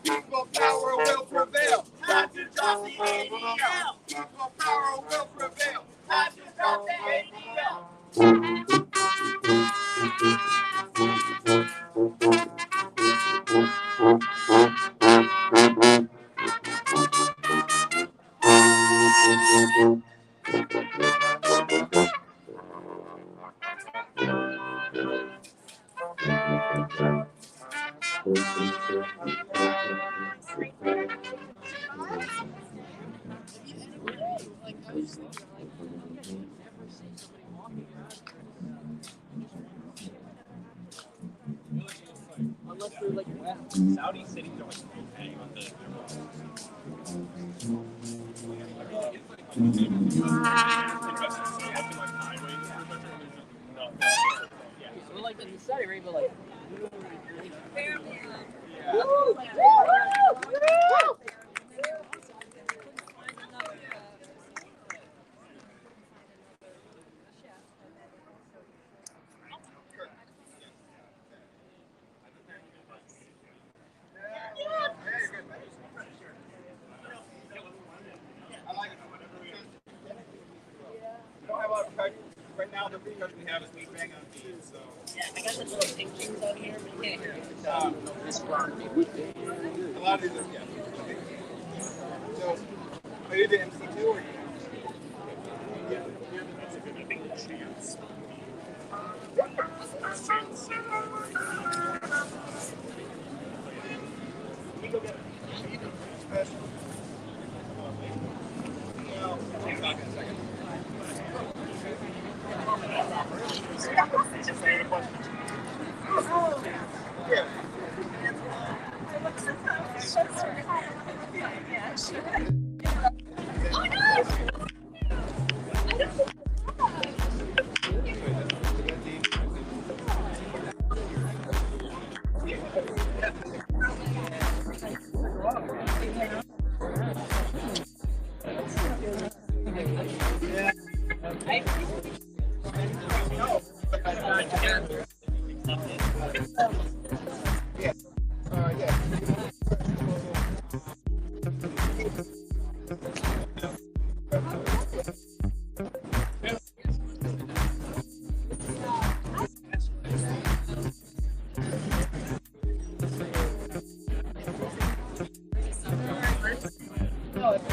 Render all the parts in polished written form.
People power will prevail. Not to drop the ADL. People power will prevail. Not to drop the ADL. Saudi cities are like paying on the So like in Saudi Arabia, like Right now, the videos we have is me banging on beats, so. yeah, I got the little pink things out here, but you can't hear it. A lot of these are, yeah. So, are you the MC too, or you? Yeah, that's a good chance.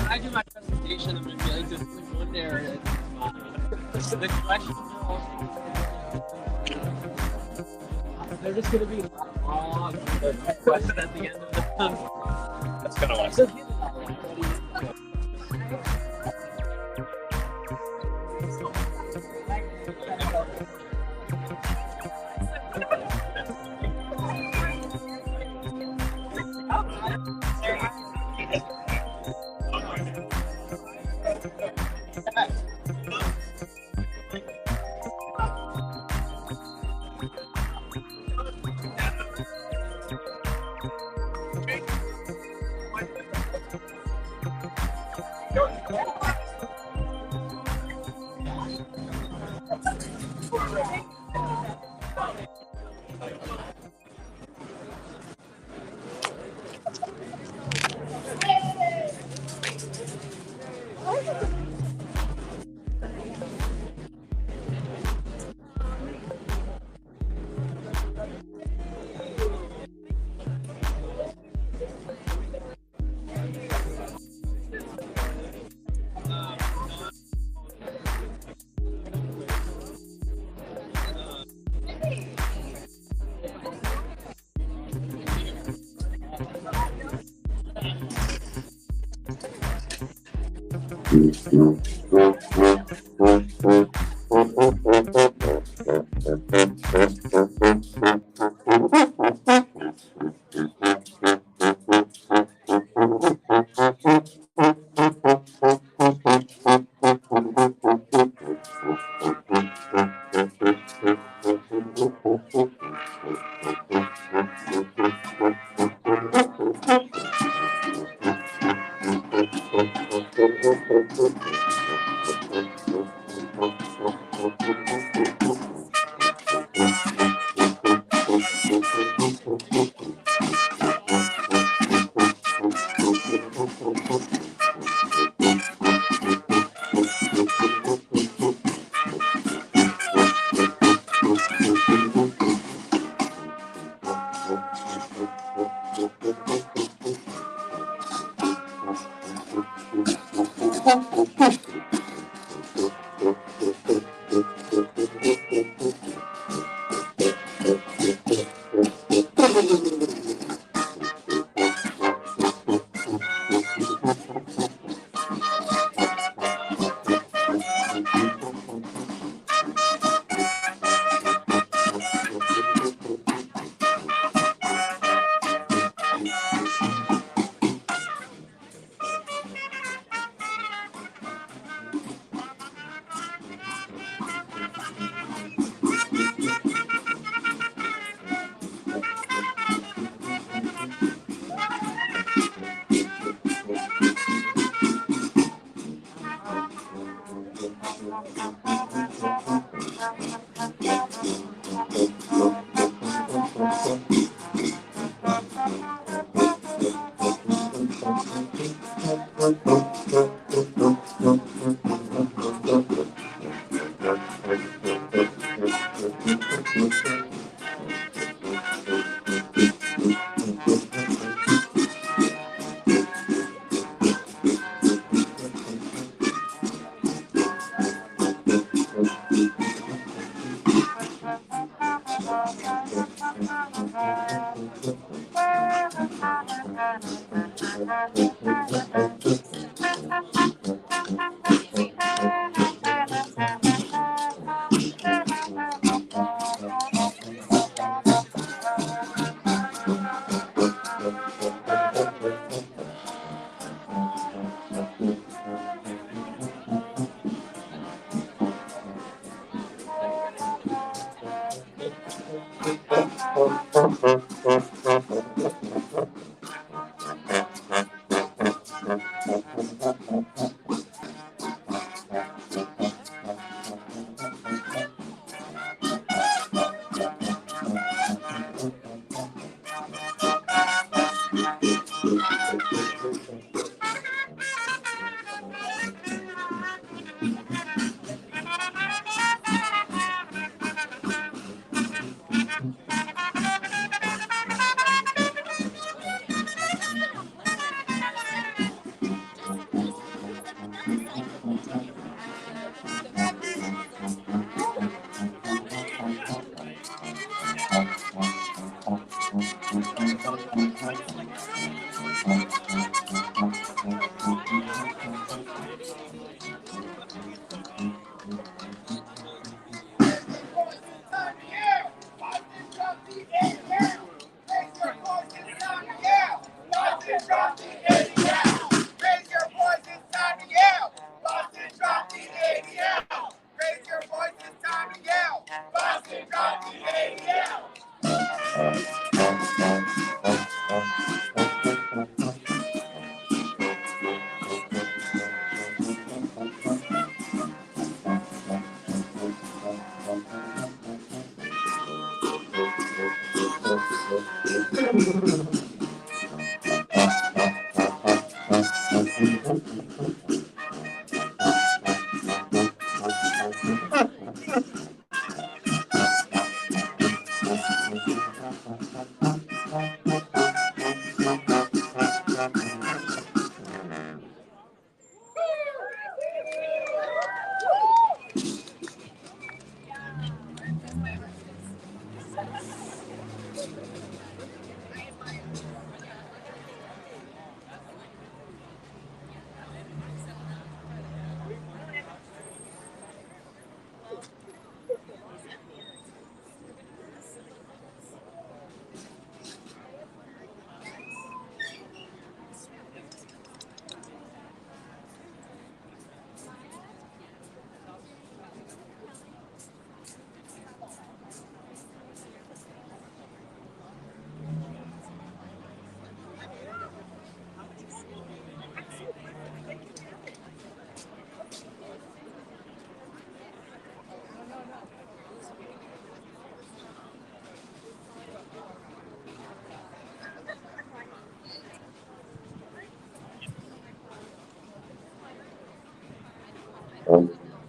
I do my presentation, I'm going to be like this one area. So the question, they're just going to be long questions at the end of the time. That's kind of like. So,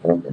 So,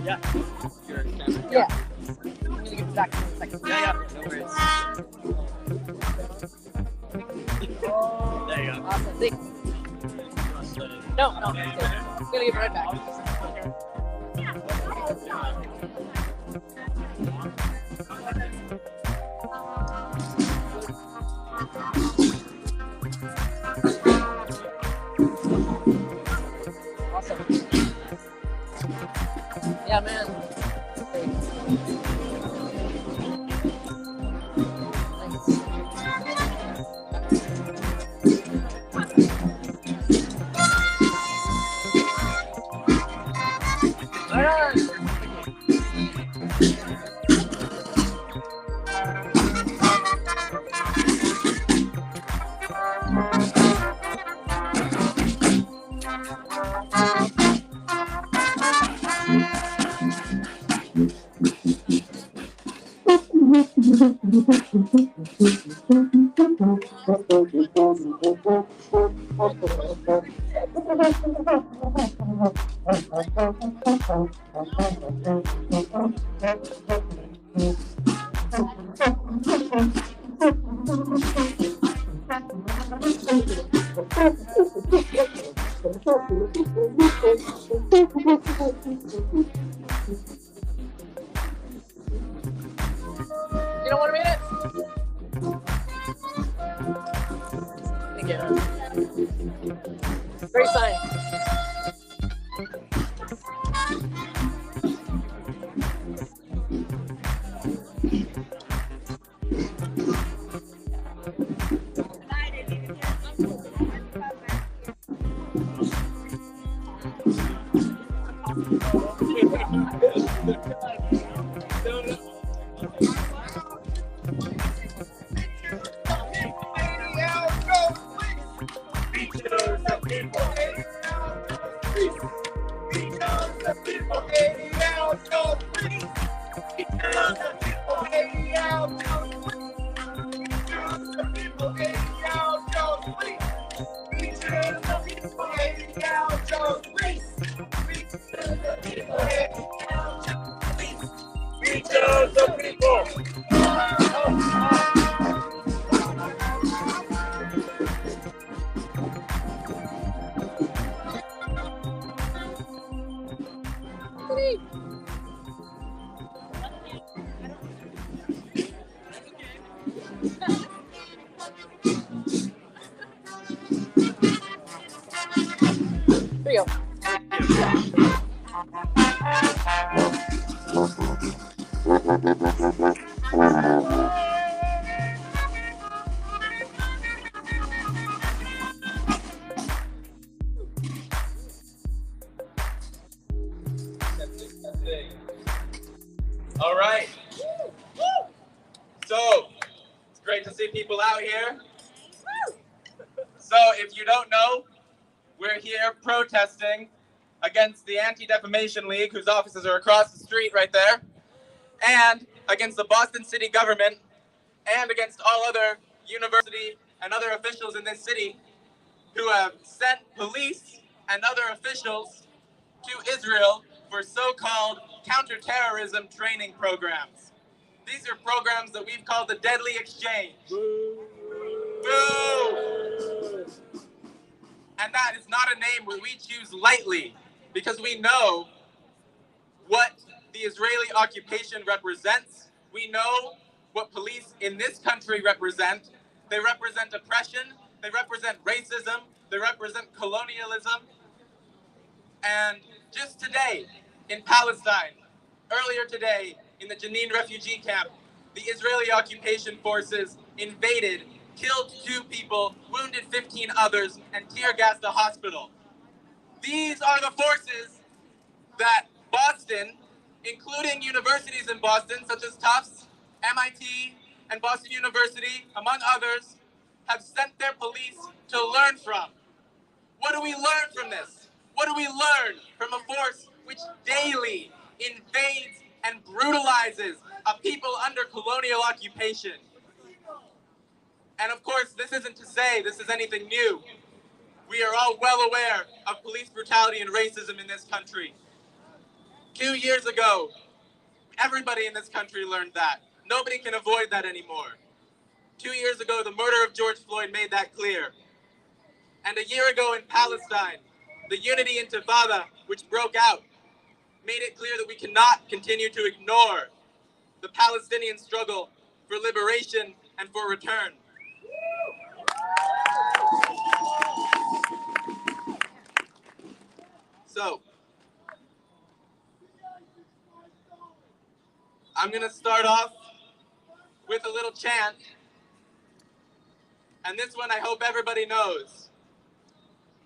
Yeah. yeah. I'm gonna get back in a second. Yeah, no worries. There you go. Awesome. Thank you. No. I'm gonna get right back. Awesome. Yeah, man. You don't want a minute? Thank you. Great sign. Real. All right. So, it's great to see people out here. So, if you don't know, we're here protesting against the Anti-Defamation League, whose offices are across the street right there, and against the Boston city government, and against all other university and other officials in this city who have sent police and other officials to Israel for so-called counterterrorism training programs. These are programs that we've called the Deadly Exchange. Boo! Boo! And that is not a name that we choose lightly, because we know what the Israeli occupation represents. We know what police in this country represent. They represent oppression, they represent racism, they represent colonialism. And just today in Palestine, earlier today in the Jenin refugee camp, the Israeli occupation forces invaded, killed 2 people, wounded 15 others, and tear-gassed a hospital. These are the forces that Boston, including universities in Boston, such as Tufts, MIT, and Boston University, among others, have sent their police to learn from. What do we learn from this? What do we learn from a force which daily invades and brutalizes a people under colonial occupation? And of course, this isn't to say this is anything new. We are all well aware of police brutality and racism in this country. 2 years ago, everybody in this country learned that. Nobody can avoid that anymore. 2 years ago, the murder of George Floyd made that clear. And a year ago in Palestine, the Unity Intifada, which broke out, made it clear that we cannot continue to ignore the Palestinian struggle for liberation and for return. So, I'm going to start off with a little chant, and this one I hope everybody knows.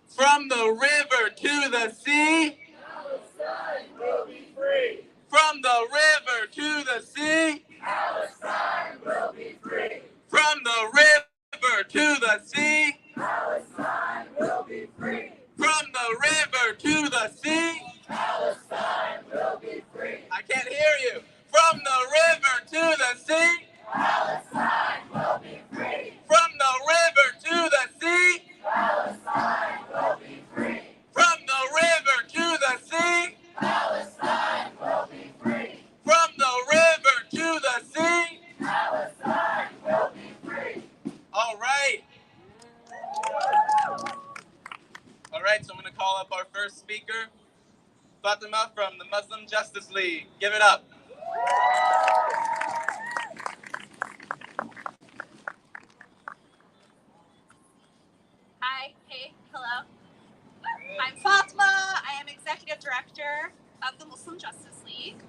From the river to the sea, Palestine will be free. From the river to the sea, Palestine will be free. From the river to the sea, Palestine will be free. From the river to the sea, Palestine will be free. I can't hear you. From the river to the sea, Palestine will be free. From the river to the sea, Palestine will be free. From the river to the sea, Palestine will be free. From the river to the sea. Palestine will be free. All right. All right, so I'm going to call up our first speaker, Fatima from the Muslim Justice League. Give it up. Hi, hey, hello. I'm Fatima. I am Executive Director of the Muslim Justice League.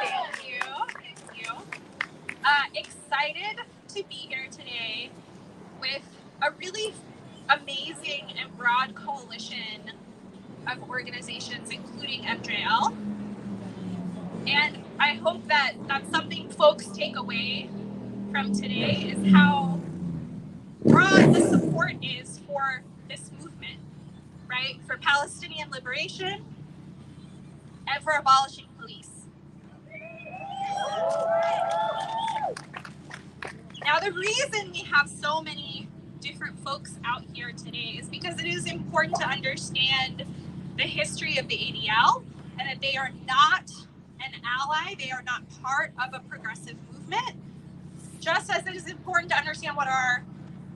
Thank you. Excited to be here today with a really amazing and broad coalition of organizations, including MJL. And I hope that that's something folks take away from today, is how broad the support is for this movement, right? For Palestinian liberation and for abolishing police. Now, the reason we have so many different folks out here today is because it is important to understand the history of the ADL, and that they are not an ally, they are not part of a progressive movement, just as it is important to understand what our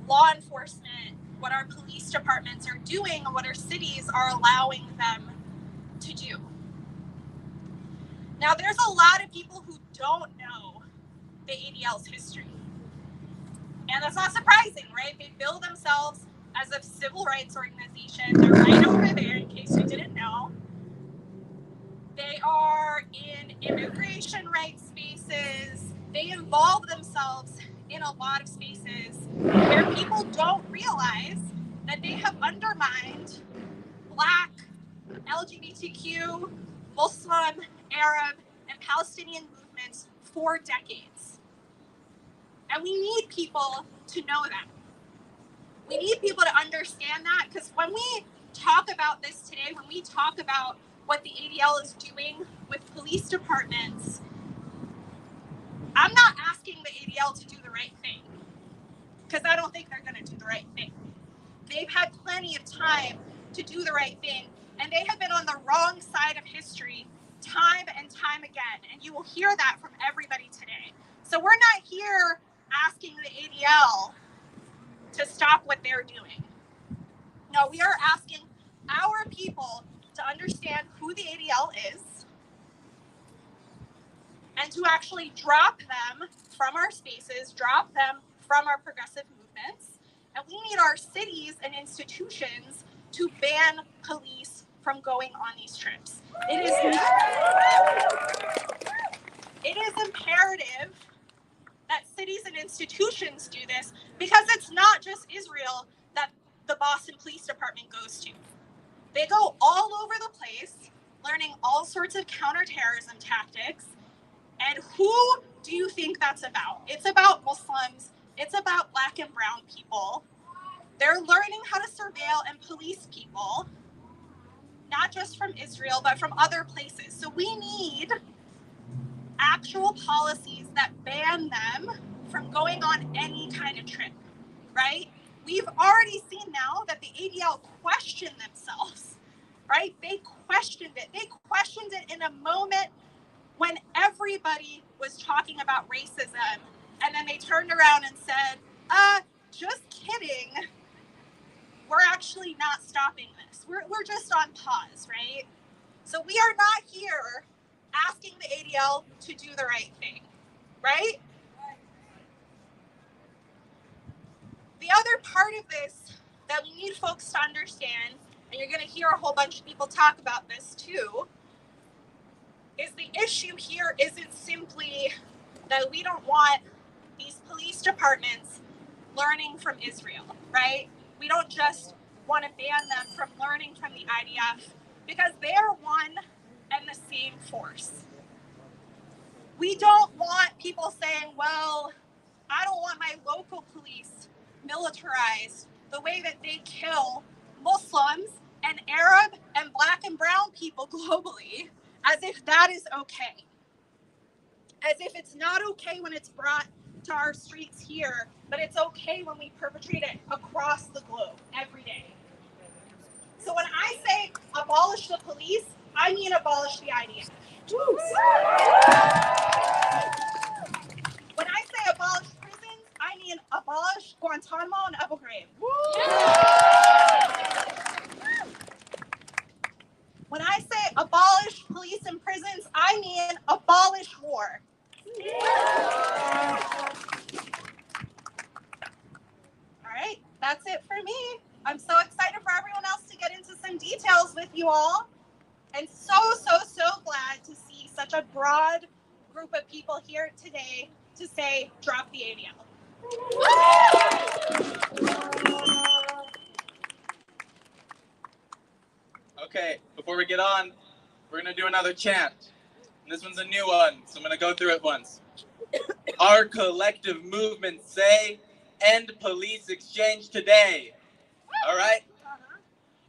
law enforcement, what our police departments are doing, and what our cities are allowing them to do. Now, there's a lot of people who don't know the ADL's history. And that's not surprising, right? They bill themselves as a civil rights organization. They're right over there, in case you didn't know. They are in immigration rights spaces. They involve themselves in a lot of spaces where people don't realize that they have undermined Black, LGBTQ, Muslim, Arab, and Palestinian movements for decades. And we need people to know that. We need people to understand that, because when we talk about this today, when we talk about what the ADL is doing with police departments, I'm not asking the ADL to do the right thing, because I don't think they're going to do the right thing. They've had plenty of time to do the right thing, and they have been on the wrong side of history time and time again, and you will hear that from everybody today. So we're not here asking the ADL to stop what they're doing. No, we are asking our people to understand who the ADL is and to actually drop them from our spaces, drop them from our progressive movements. And we need our cities and institutions to ban police from going on these trips. It is imperative that cities and institutions do this, because it's not just Israel that the Boston Police Department goes to. They go all over the place, learning all sorts of counterterrorism tactics. And who do you think that's about? It's about Muslims. It's about Black and brown people. They're learning how to surveil and police people, not just from Israel, but from other places. So we need actual policies that ban them from going on any kind of trip, right? We've already seen now that the ADL questioned themselves, right? They questioned it. They questioned it in a moment when everybody was talking about racism, and then they turned around and said, just kidding. We're actually not stopping this. We're just on pause, right? So we are not here asking the ADL to do the right thing, right? The other part of this that we need folks to understand, and you're going to hear a whole bunch of people talk about this too, is the issue here isn't simply that we don't want these police departments learning from Israel, right? We don't just want to ban them from learning from the IDF, because they are one and the same force. We don't want people saying, well, I don't want my local police militarized the way that they kill Muslims and Arab and Black and brown people globally, as if that is okay. As if it's not okay when it's brought to our streets here, but it's okay when we perpetrate it across the globe every day. So when I say abolish the police, I mean abolish the IDF. When I say abolish prisons, I mean abolish Guantanamo and Abu Ghraib. When I say abolish police and prisons, I mean abolish war. All right, that's it for me. I'm so excited for everyone else to get into some details with you all. And so glad to see such a broad group of people here today to say, drop the ADL. Okay, before we get on, we're going to do another chant. And this one's a new one, so I'm going to go through it once. Our collective movements say, end police exchange today. All right?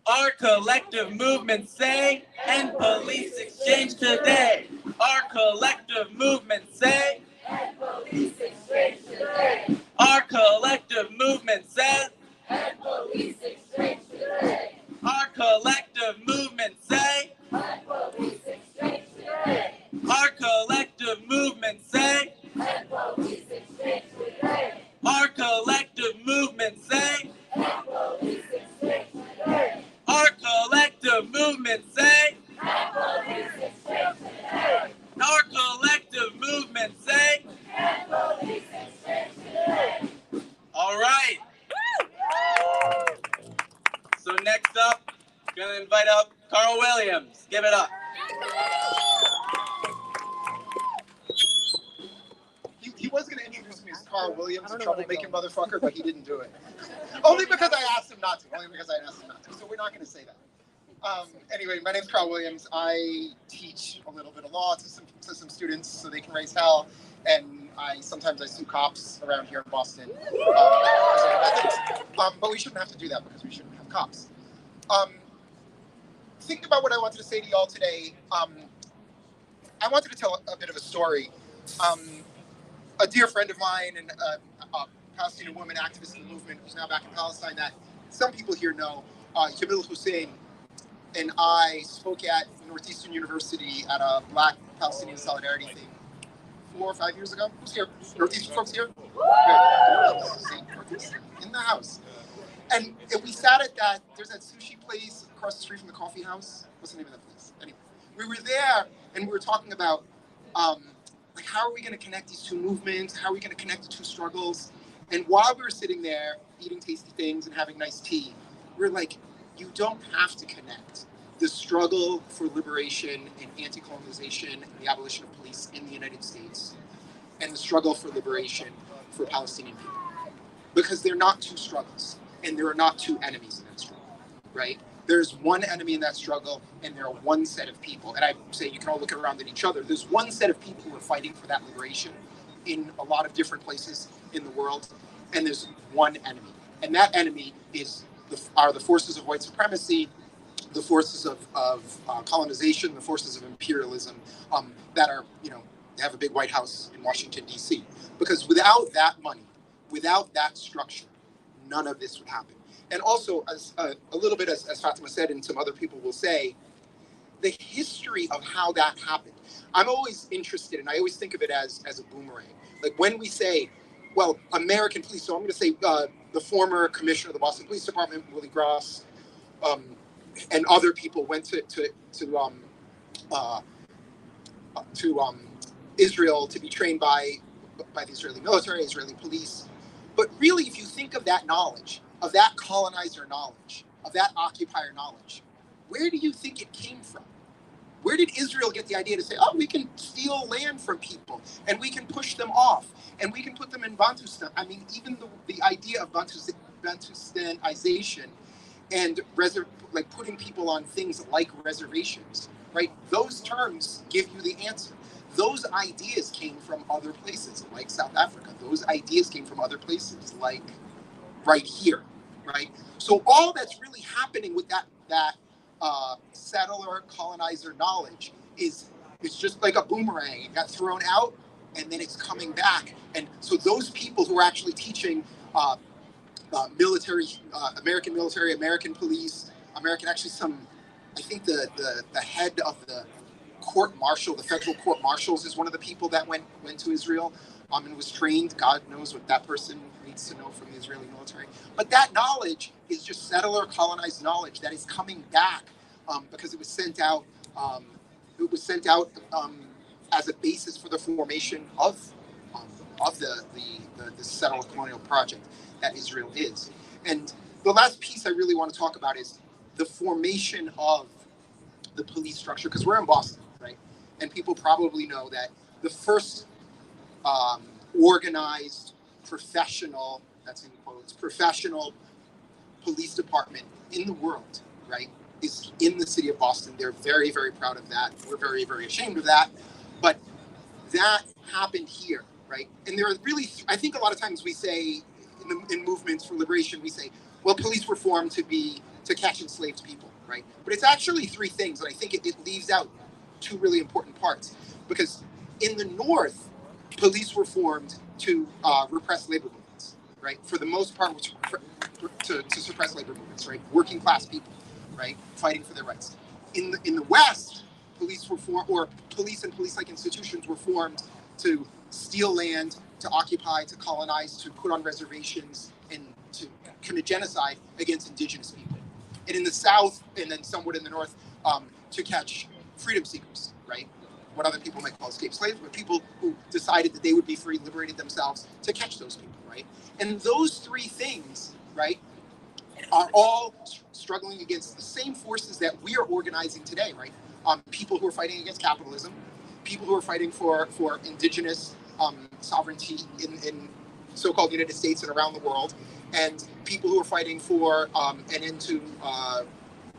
Our collective movements say, end police exchange today. Our collective movements say, end police exchange today. Our collective movement says, End police exchange today. Our collective movement say, End police exchange today. Our collective movement say, End police exchange today. Our collective movement say, End police exchange today. Our collective movement say, End police exchange today. Our collective movement say, End police invite up Carl Williams. Give it up. He was going to introduce me as Carl Williams, a troublemaking motherfucker, but he didn't do it. Only because I asked him not to. So we're not going to say that. Anyway, my name's Carl Williams. I teach a little bit of law to some students so they can raise hell, and sometimes I sue cops around here in Boston. But we shouldn't have to do that because we shouldn't have cops. Think about what I wanted to say to y'all today. I wanted to tell a bit of a story. A dear friend of mine and a Palestinian woman activist in the movement who's now back in Palestine that some people here know, Jamil Hussein, and I spoke at Northeastern University at a Black Palestinian Solidarity thing 4 or 5 years ago. Who's here? Northeastern folks here? Northeastern in the house. And we sat at there's that sushi place across the street from the coffee house. What's the name of that place? Anyway, we were there and we were talking about like, how are we going to connect these two movements? How are we going to connect the two struggles? And while we were sitting there eating tasty things and having nice tea, we were like, you don't have to connect the struggle for liberation and anti-colonization and the abolition of police in the United States and the struggle for liberation for Palestinian people. Because they're not two struggles and there are not two enemies in that struggle, right? There's one enemy in that struggle, and there are one set of people. And I say you can all look around at each other. There's one set of people who are fighting for that liberation in a lot of different places in the world, and there's one enemy. And that enemy are the forces of white supremacy, the forces of colonization, the forces of imperialism that are, they have a big White House in Washington, D.C. Because without that money, without that structure, none of this would happen. And also, as a little bit, as Fatima said, and some other people will say, the history of how that happened. I'm always interested, and I always think of it as a boomerang. Like when we say, well, American police, so I'm going to say the former commissioner of the Boston Police Department, Willie Gross, and other people went to Israel to be trained by the Israeli military, Israeli police. But really, if you think of that knowledge, of that colonizer knowledge, of that occupier knowledge, where do you think it came from? Where did Israel get the idea to say, oh, we can steal land from people and we can push them off and we can put them in Bantustan? I mean, even the idea of Bantustanization and putting people on things like reservations, right? Those terms give you the answer. Those ideas came from other places like South Africa. Those ideas came from other places like right here, right? So all that's really happening with that settler colonizer knowledge is just like a boomerang. It got thrown out and then it's coming back. And so those people who are actually teaching military, American military, American police, I think the head of the court martial, the federal court marshals, is one of the people that went to Israel and was trained. God knows what that person needs to know from the Israeli military. But that knowledge is just settler colonized knowledge that is coming back because it was sent out. As a basis for the formation of the settler colonial project that Israel is. And the last piece I really want to talk about is the formation of the police structure, because we're in Boston, right? And people probably know that the first organized, professional, that's in quotes, professional police department in the world, right, is in the city of Boston. They're very, very proud of that. We're very, very ashamed of that. But that happened here, right? And there are really, I think a lot of times we say, in movements for liberation, we say, well, police were formed to catch enslaved people, right? But it's actually three things, and I think it leaves out two really important parts. Because in the North, police were formed to repress labor movements, right? For the most part, to suppress labor movements, right? Working class people, right? Fighting for their rights. In the West, police were formed, or police and police-like institutions were formed to steal land, to occupy, to colonize, to put on reservations, and to commit genocide against indigenous people. And in the South, and then somewhat in the North, to catch freedom seekers, right? What other people might call escaped slaves, but people who decided that they would be free, liberated themselves, to catch those people, right? And those three things, right, are all struggling against the same forces that we are organizing today, right? People who are fighting against capitalism, people who are fighting for indigenous sovereignty in so-called United States and around the world, and people who are fighting for an end to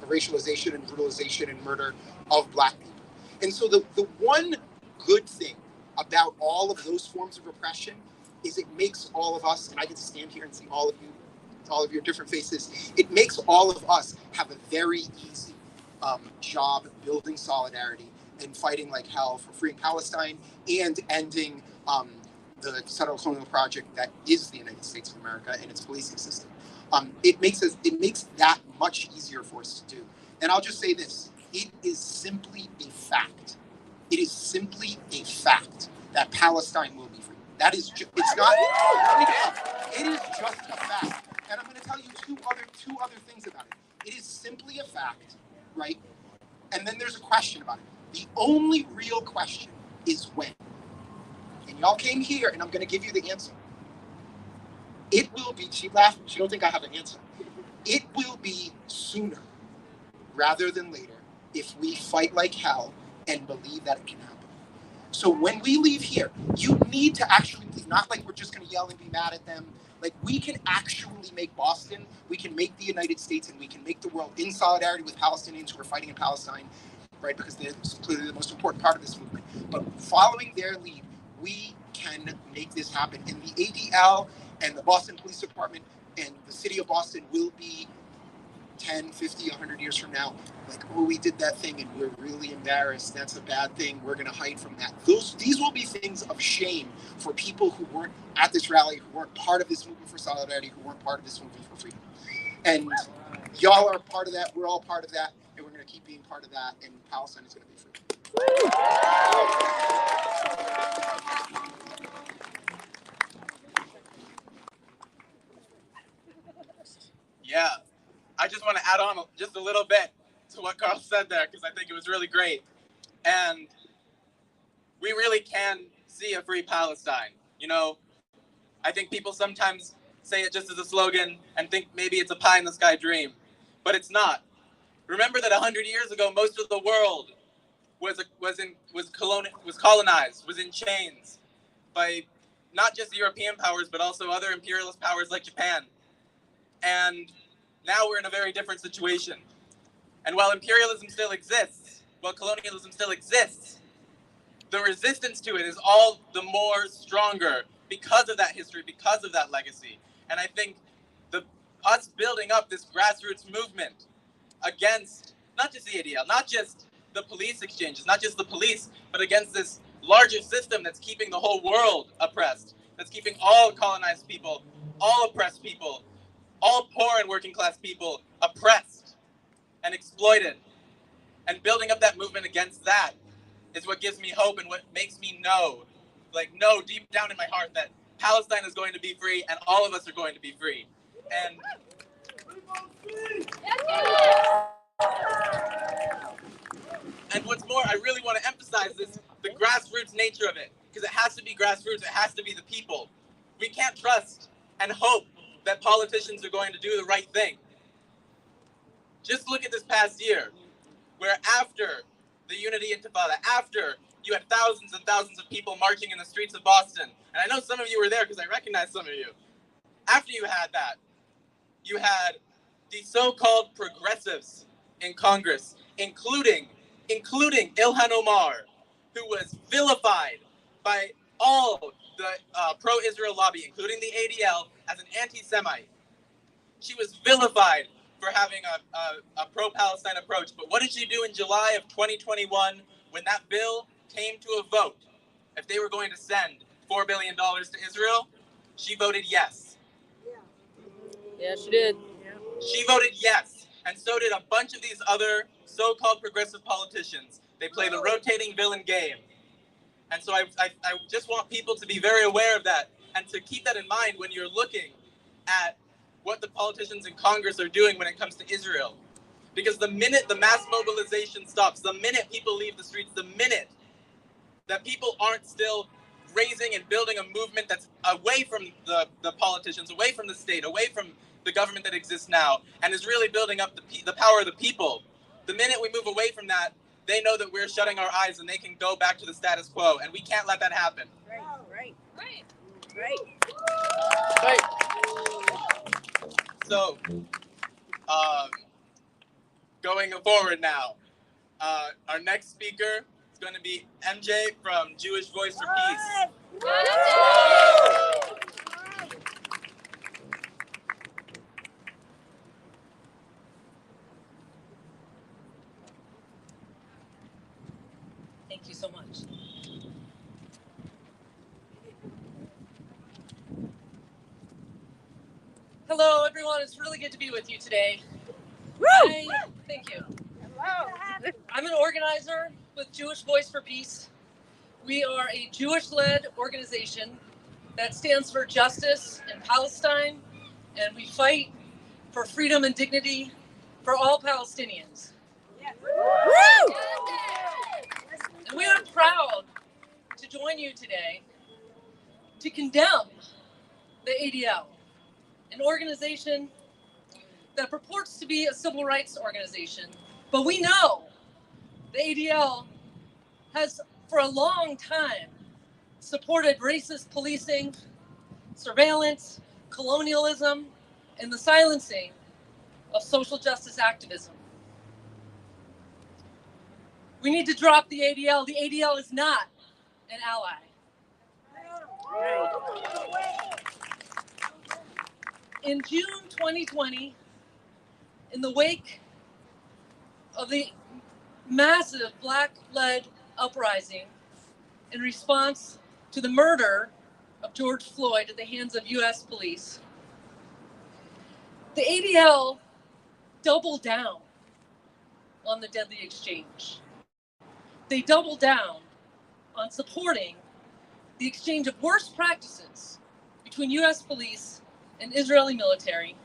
racialization and brutalization and murder of Black people. And so the one good thing about all of those forms of repression is it makes all of us, and I get to stand here and see all of your different faces, it makes all of us have a very easy job building solidarity and fighting like hell for freeing Palestine and ending the settler colonial project that is the United States of America and its policing system. It makes that much easier for us to do. And I'll just say this: it is simply a fact. It is simply a fact that Palestine will be free. That is, it's not. It is just a fact. And I'm going to tell you two other things about it. It is simply a fact, right? And then there's a question about it. The only real question is when. And y'all came here, and I'm going to give you the answer. It will be. She laughed. She don't think I have an answer. It will be sooner rather than later if we fight like hell and believe that it can happen. So when we leave here, you need to actually leave. Not like we're just going to yell and be mad at them. Like, we can actually make Boston, we can make the United States, and we can make the world in solidarity with Palestinians who are fighting in Palestine, right? Because they're clearly the most important part of this movement. But following their lead, we can make this happen. And the ADL and the Boston Police Department and the city of Boston will be 10, 50, 100 years from now, like, oh, we did that thing and we're really embarrassed. That's a bad thing. We're going to hide from that. These will be things of shame for people who weren't at this rally, who weren't part of this movement for solidarity, who weren't part of this movement for freedom. And y'all are part of that. We're all part of that. And we're going to keep being part of that. And Palestine is going to be free. Yeah, I just want to add on just a little bit to what Carl said there, because I think it was really great. And we really can see a free Palestine. You know, I think people sometimes say it just as a slogan and think maybe it's a pie in the sky dream, but it's not. Remember that 100 years ago, most of the world was colonized, was in chains by not just European powers, but also other imperialist powers like Japan. And now we're in a very different situation. And while imperialism still exists, while colonialism still exists, the resistance to it is all the more stronger because of that history, because of that legacy. And I think us building up this grassroots movement against not just the ADL, not just the police exchanges, not just the police, but against this larger system that's keeping the whole world oppressed, that's keeping all colonized people, all oppressed people, all poor and working class people oppressed and exploited. And building up that movement against that is what gives me hope and what makes me know deep down in my heart that Palestine is going to be free and all of us are going to be free. And what's more, I really want to emphasize the grassroots nature of it, because it has to be grassroots, it has to be the people. We can't trust and hope that politicians are going to do the right thing. Just look at this past year, where after the Unity Intifada, after you had thousands and thousands of people marching in the streets of Boston, and I know some of you were there because I recognize some of you. After you had that, you had the so-called progressives in Congress, including Ilhan Omar, who was vilified by all the pro-Israel lobby, including the ADL, as an anti-Semite. She was vilified for having a pro-Palestine approach. But what did she do in July of 2021 when that bill came to a vote? If they were going to send $4 billion to Israel, she voted yes. Yeah, she did. She voted yes. And so did a bunch of these other so-called progressive politicians. They play the rotating villain game. And so I just want people to be very aware of that and to keep that in mind when you're looking at what the politicians in Congress are doing when it comes to Israel. Because the minute the mass mobilization stops, the minute people leave the streets, the minute that people aren't still raising and building a movement that's away from the politicians, away from the state, away from the government that exists now, and is really building up the power of the people. The minute we move away from that, they know that we're shutting our eyes and they can go back to the status quo, and we can't let that happen. Right. So, going forward now, our next speaker is going to be MJ from Jewish Voice for Peace. Thank you so much. Hello, everyone. It's really good to be with you today. Thank you. I'm an organizer with Jewish Voice for Peace. We are a Jewish-led organization that stands for justice in Palestine, and we fight for freedom and dignity for all Palestinians. And we are proud to join you today to condemn the ADL, an organization that purports to be a civil rights organization. But we know the ADL has for a long time supported racist policing, surveillance, colonialism, and the silencing of social justice activism. We need to drop the ADL. The ADL is not an ally. In June 2020, in the wake of the massive Black-led uprising in response to the murder of George Floyd at the hands of U.S. police, the ADL doubled down on the deadly exchange. They doubled down on supporting the exchange of worst practices between U.S. police and Israeli military,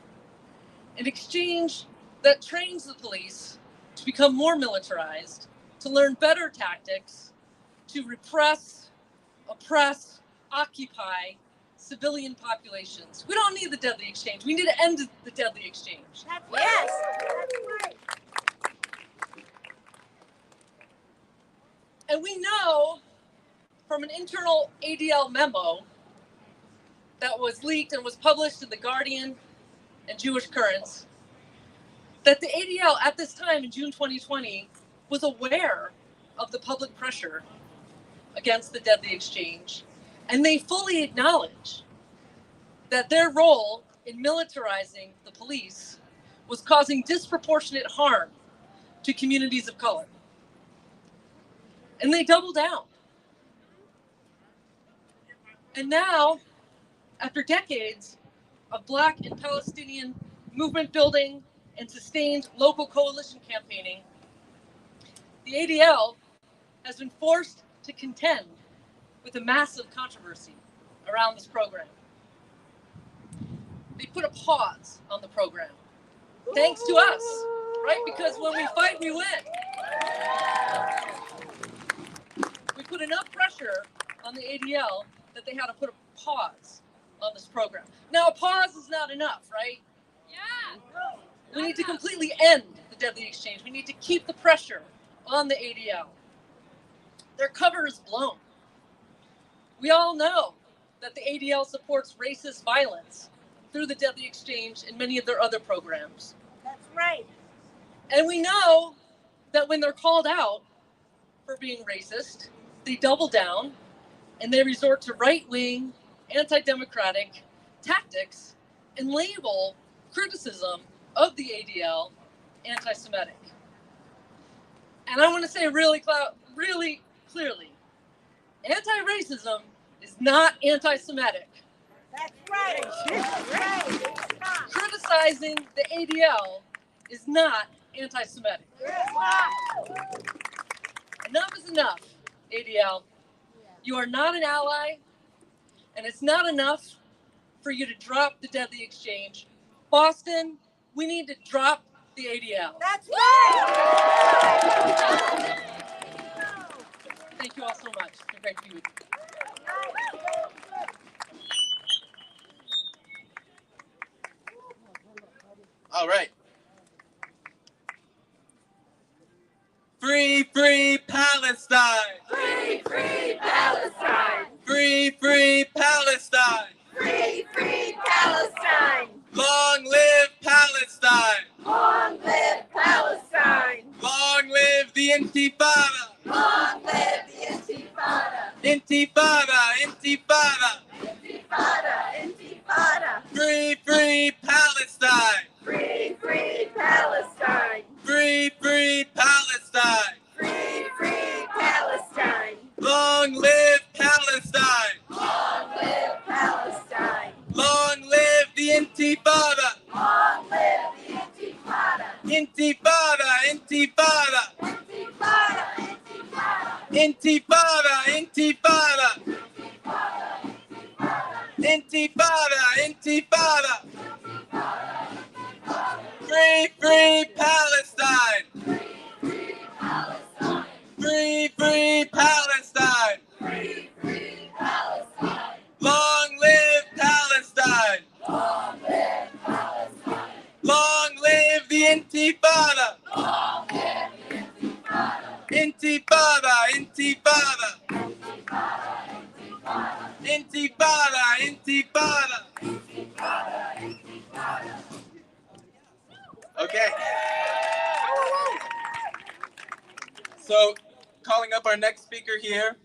an exchange that trains the police to become more militarized, to learn better tactics, to repress, oppress, occupy civilian populations. We don't need the deadly exchange. We need to end the deadly exchange. Yes. And we know from an internal ADL memo that was leaked and was published in The Guardian and Jewish Currents that the ADL at this time in June 2020 was aware of the public pressure against the deadly exchange, and they fully acknowledge that their role in militarizing the police was causing disproportionate harm to communities of color. And they doubled down. And now, after decades of Black and Palestinian movement building and sustained local coalition campaigning, the ADL has been forced to contend with a massive controversy around this program. They put a pause on the program, thanks to us, right? Because when we fight, we win. We put enough pressure on the ADL that they had to put a pause on this program. Now, a pause is not enough, right? Yeah. We need to completely end the deadly exchange. We need to keep the pressure on the ADL. Their cover is blown. We all know that the ADL supports racist violence through the deadly exchange and many of their other programs. That's right. And we know that when they're called out for being racist, they double down and they resort to right-wing, anti-democratic tactics and label criticism of the ADL anti-Semitic. And I want to say really clearly, anti-racism is not anti-Semitic. That's right. That's right. Criticizing the ADL is not anti-Semitic. Enough is enough, ADL. You are not an ally, and it's not enough for you to drop the deadly exchange. Boston, we need to drop the ADL. That's right. Thank you all so much. It's been great to be with you. All right. Free, free Palestine! Free, free Palestine! Free, free Palestine! Free, free Palestine! Long live Palestine! Long live Palestine! Long live the Intifada! Long live the Intifada! Intifada! Intifada! Intifada! Intifada! Free, free Palestine! Free, free Palestine! Free, free Palestine! Free, free Palestine! Long live Palestine! Long live Palestine! Long live the Intifada! Long live the Intifada! Intifada! Intifada! Intifada! Intifada! Intifada! Intifada! Intifada! Free, free Palestine! Free Palestine! Free, free Palestine! Free, free Palestine! Long live Palestine! Long live Palestine! Long live the Intifada! Long live the Intifada! Intifada! Intifada! Intifada! Intifada! Okay. So, calling up our next speaker here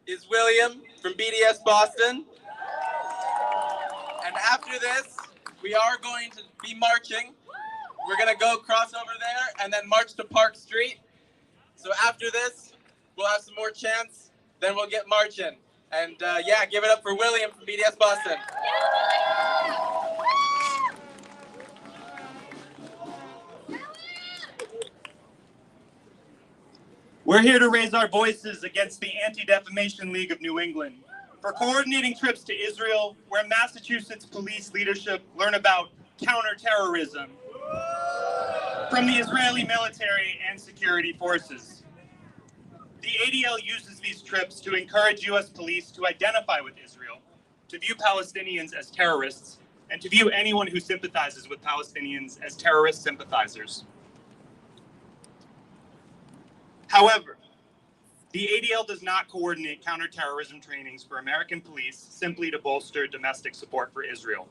is William from BDS Boston. And after this, we are going to be marching. We're going to go cross over there and then march to Park Street. So after this, we'll have some more chants, then we'll get marching. And yeah, give it up for William from BDS Boston. We're here to raise our voices against the Anti-Defamation League of New England for coordinating trips to Israel, where Massachusetts police leadership learn about counterterrorism from the Israeli military and security forces. The ADL uses these trips to encourage U.S. police to identify with Israel, to view Palestinians as terrorists, and to view anyone who sympathizes with Palestinians as terrorist sympathizers. However, the ADL does not coordinate counterterrorism trainings for American police simply to bolster domestic support for Israel.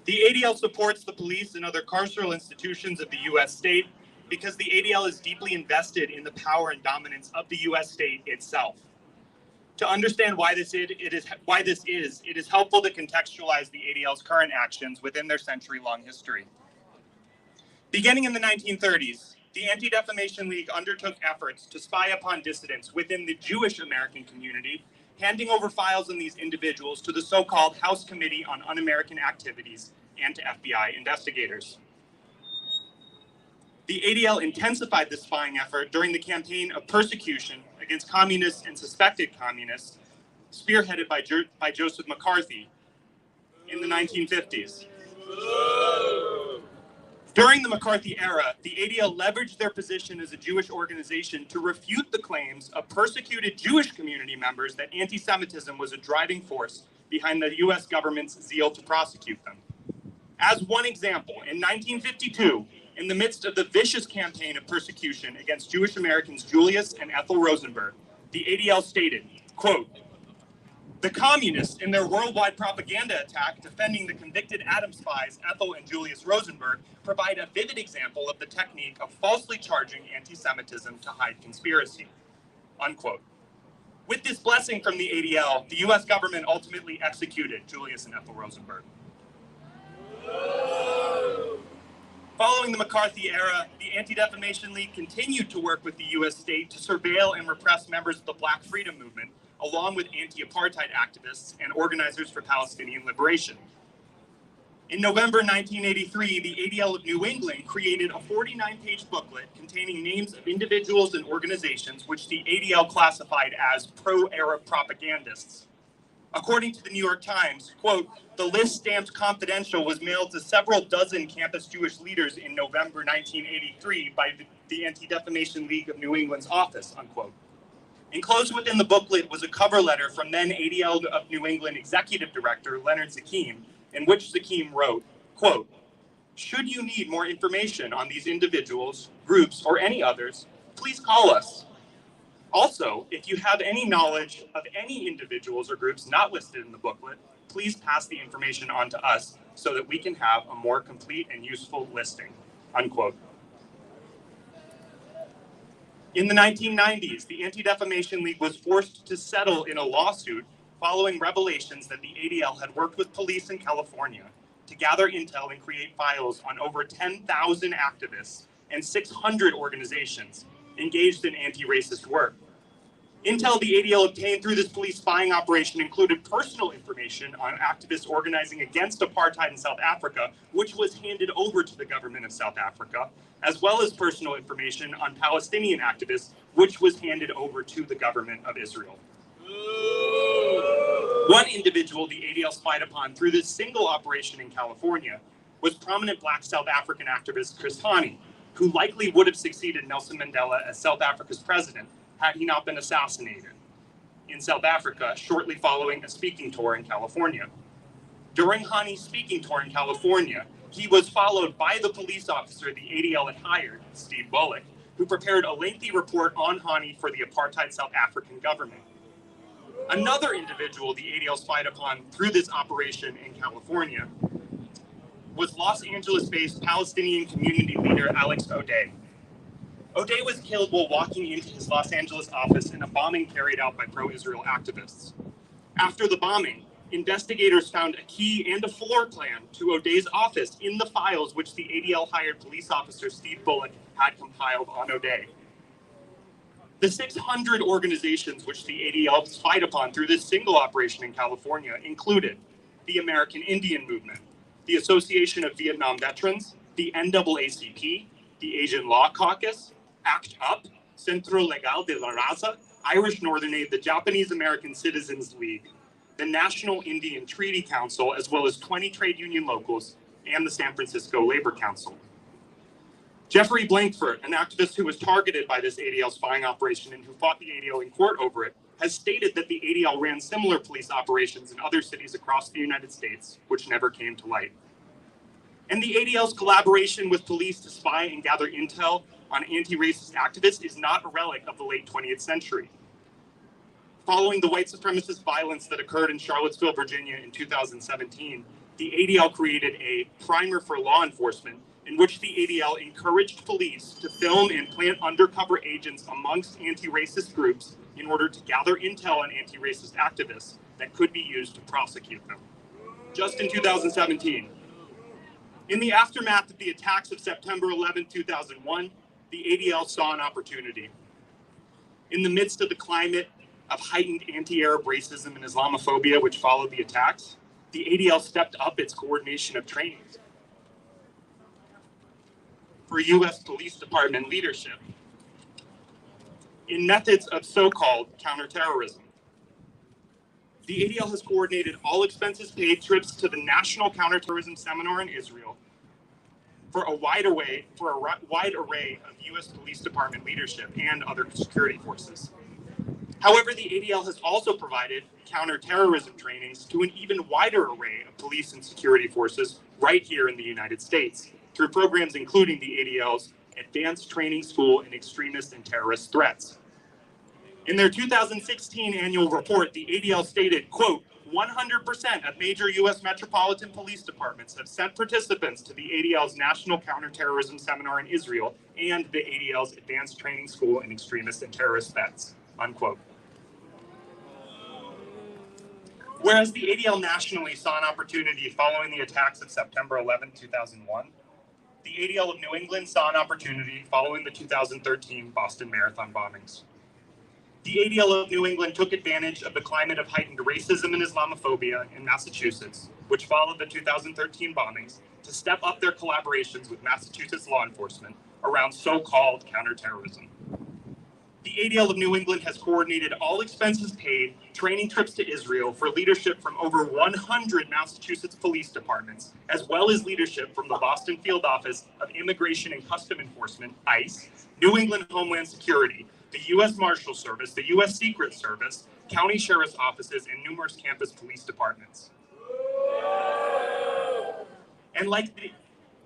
The ADL supports the police and other carceral institutions of the U.S. state because the ADL is deeply invested in the power and dominance of the U.S. state itself. To understand why this is, it is helpful to contextualize the ADL's current actions within their century-long history. Beginning in the 1930s, the Anti-Defamation League undertook efforts to spy upon dissidents within the Jewish American community, handing over files on these individuals to the so-called House Committee on Un-American Activities and to FBI investigators. The ADL intensified this spying effort during the campaign of persecution against communists and suspected communists, spearheaded by Joseph McCarthy in the 1950s. During the McCarthy era, the ADL leveraged their position as a Jewish organization to refute the claims of persecuted Jewish community members that anti-Semitism was a driving force behind the U.S. government's zeal to prosecute them. As one example, in 1952, in the midst of the vicious campaign of persecution against Jewish Americans Julius and Ethel Rosenberg, the ADL stated, quote, "The communists, in their worldwide propaganda attack defending the convicted atom spies Ethel and Julius Rosenberg, provide a vivid example of the technique of falsely charging anti-Semitism to hide conspiracy," unquote. With this blessing from the ADL, the U.S. government ultimately executed Julius and Ethel Rosenberg. Following the McCarthy era, the Anti-Defamation League continued to work with the U.S. state to surveil and repress members of the Black Freedom Movement, along with anti-apartheid activists and organizers for Palestinian liberation. In November 1983, the ADL of New England created a 49-page booklet containing names of individuals and organizations which the ADL classified as pro-Arab propagandists. According to the New York Times, quote, "The list stamped confidential was mailed to several dozen campus Jewish leaders in November 1983 by the Anti-Defamation League of New England's office," unquote. Enclosed within the booklet was a cover letter from then ADL of New England Executive Director Leonard Zakim, in which Zakim wrote, quote, Should you need more information on these individuals, groups, or any others, please call us. Also, if you have any knowledge of any individuals or groups not listed in the booklet, please pass the information on to us so that we can have a more complete and useful listing, unquote. In the 1990s, the Anti-Defamation League was forced to settle in a lawsuit following revelations that the ADL had worked with police in California to gather intel and create files on over 10,000 activists and 600 organizations engaged in anti-racist work. Intel the ADL obtained through this police spying operation included personal information on activists organizing against apartheid in South Africa, which was handed over to the government of South Africa, as well as personal information on Palestinian activists, which was handed over to the government of Israel. One individual the ADL spied upon through this single operation in California was prominent Black South African activist Chris Hani, who likely would have succeeded Nelson Mandela as South Africa's president had he not been assassinated in South Africa shortly following a speaking tour in California. During Hani's speaking tour in California, he was followed by the police officer the ADL had hired, Steve Bullock, who prepared a lengthy report on Hani for the apartheid South African government. Another individual the ADL spied upon through this operation in California was Los Angeles-based Palestinian community leader Alex O'Day. O'Day was killed while walking into his Los Angeles office in a bombing carried out by pro-Israel activists. After the bombing, investigators found a key and a floor plan to O'Day's office in the files which the ADL hired police officer Steve Bullock had compiled on O'Day. The 600 organizations which the ADL spied upon through this single operation in California included the American Indian Movement, the Association of Vietnam Veterans, the NAACP, the Asian Law Caucus, ACT UP, Centro Legal de la Raza, Irish Northern Aid, the Japanese American Citizens League, the National Indian Treaty Council, as well as 20 trade union locals, and the San Francisco Labor Council. Jeffrey Blankford, an activist who was targeted by this ADL spying operation and who fought the ADL in court over it, has stated that the ADL ran similar police operations in other cities across the United States, which never came to light. And the ADL's collaboration with police to spy and gather intel on anti-racist activists is not a relic of the late 20th century. Following the white supremacist violence that occurred in Charlottesville, Virginia in 2017, the ADL created a primer for law enforcement in which the ADL encouraged police to film and plant undercover agents amongst anti-racist groups in order to gather intel on anti-racist activists that could be used to prosecute them. Just in 2017. In the aftermath of the attacks of September 11, 2001, the ADL saw an opportunity. In the midst of the climate of heightened anti-Arab racism and Islamophobia which followed the attacks, the ADL stepped up its coordination of trainings for U.S. Police Department leadership in methods of so-called counterterrorism. The ADL has coordinated all expenses paid trips to the National Counterterrorism Seminar in Israel for a wide array of U.S. Police Department leadership and other security forces. However, the ADL has also provided counterterrorism trainings to an even wider array of police and security forces right here in the United States through programs including the ADL's Advanced Training School in Extremist and Terrorist Threats. In their 2016 annual report, the ADL stated, quote, 100% of major U.S. metropolitan police departments have sent participants to the ADL's National Counterterrorism Seminar in Israel and the ADL's Advanced Training School in Extremist and Terrorist Threats, unquote. Whereas the ADL nationally saw an opportunity following the attacks of September 11, 2001, the ADL of New England saw an opportunity following the 2013 Boston Marathon bombings. The ADL of New England took advantage of the climate of heightened racism and Islamophobia in Massachusetts, which followed the 2013 bombings, to step up their collaborations with Massachusetts law enforcement around so-called counterterrorism. The ADL of New England has coordinated all expenses paid training trips to Israel for leadership from over 100 Massachusetts police departments, as well as leadership from the Boston Field Office of Immigration and Custom Enforcement, ICE, New England Homeland Security, the U.S. Marshal Service, the U.S. Secret Service, county sheriff's offices, and numerous campus police departments. And like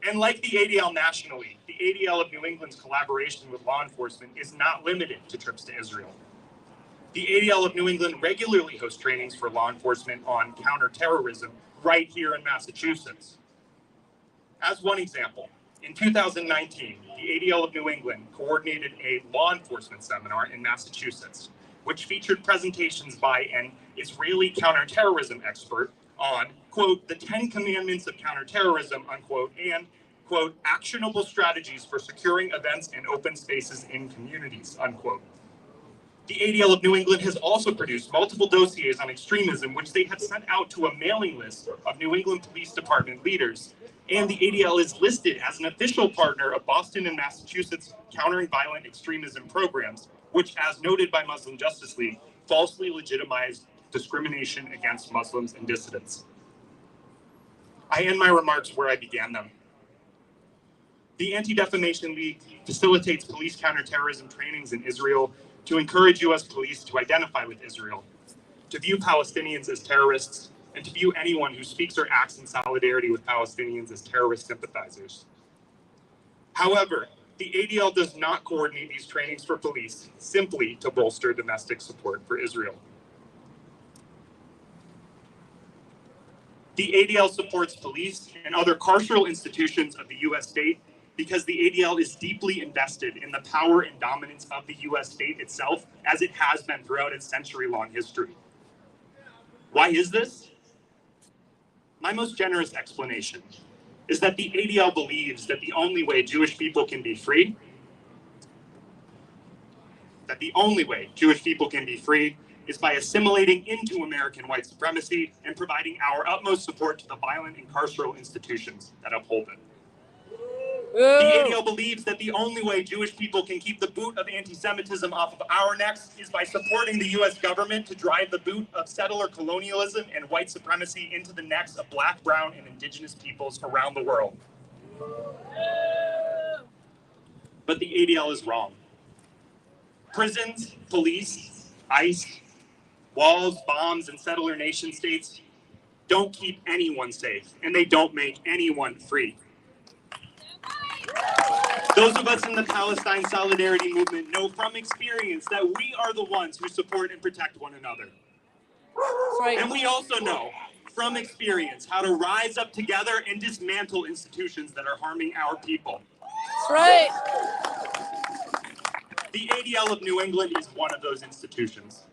And like the ADL nationally, the ADL of New England's collaboration with law enforcement is not limited to trips to Israel. The ADL of New England regularly hosts trainings for law enforcement on counterterrorism right here in Massachusetts. As one example, in 2019, the ADL of New England coordinated a law enforcement seminar in Massachusetts, which featured presentations by an Israeli counterterrorism expert on, quote, the 10 commandments of counterterrorism, unquote, and, quote, actionable strategies for securing events and open spaces in communities, unquote. The ADL of New England has also produced multiple dossiers on extremism, which they have sent out to a mailing list of New England Police Department leaders. And the ADL is listed as an official partner of Boston and Massachusetts countering violent extremism programs, which, as noted by Muslim Justice League, falsely legitimized discrimination against Muslims and dissidents. I end my remarks where I began them. The Anti-Defamation League facilitates police counterterrorism trainings in Israel to encourage U.S. police to identify with Israel, to view Palestinians as terrorists, and to view anyone who speaks or acts in solidarity with Palestinians as terrorist sympathizers. However, the ADL does not coordinate these trainings for police simply to bolster domestic support for Israel. The ADL supports police and other carceral institutions of the U.S. state because the ADL is deeply invested in the power and dominance of the U.S. state itself, as it has been throughout its century-long history. Why is this? My most generous explanation is that the ADL believes that the only way Jewish people can be free, is by assimilating into American white supremacy and providing our utmost support to the violent and carceral institutions that uphold it. The ADL believes that the only way Jewish people can keep the boot of anti-Semitism off of our necks is by supporting the U.S. government to drive the boot of settler colonialism and white supremacy into the necks of Black, brown, and indigenous peoples around the world. But the ADL is wrong. Prisons, police, ICE, walls, bombs, and settler nation states don't keep anyone safe, and they don't make anyone free. Those of us in the Palestine Solidarity Movement know from experience that we are the ones who support and protect one another. Right. And we also know from experience how to rise up together and dismantle institutions that are harming our people. That's right. The ADL of New England is one of those institutions.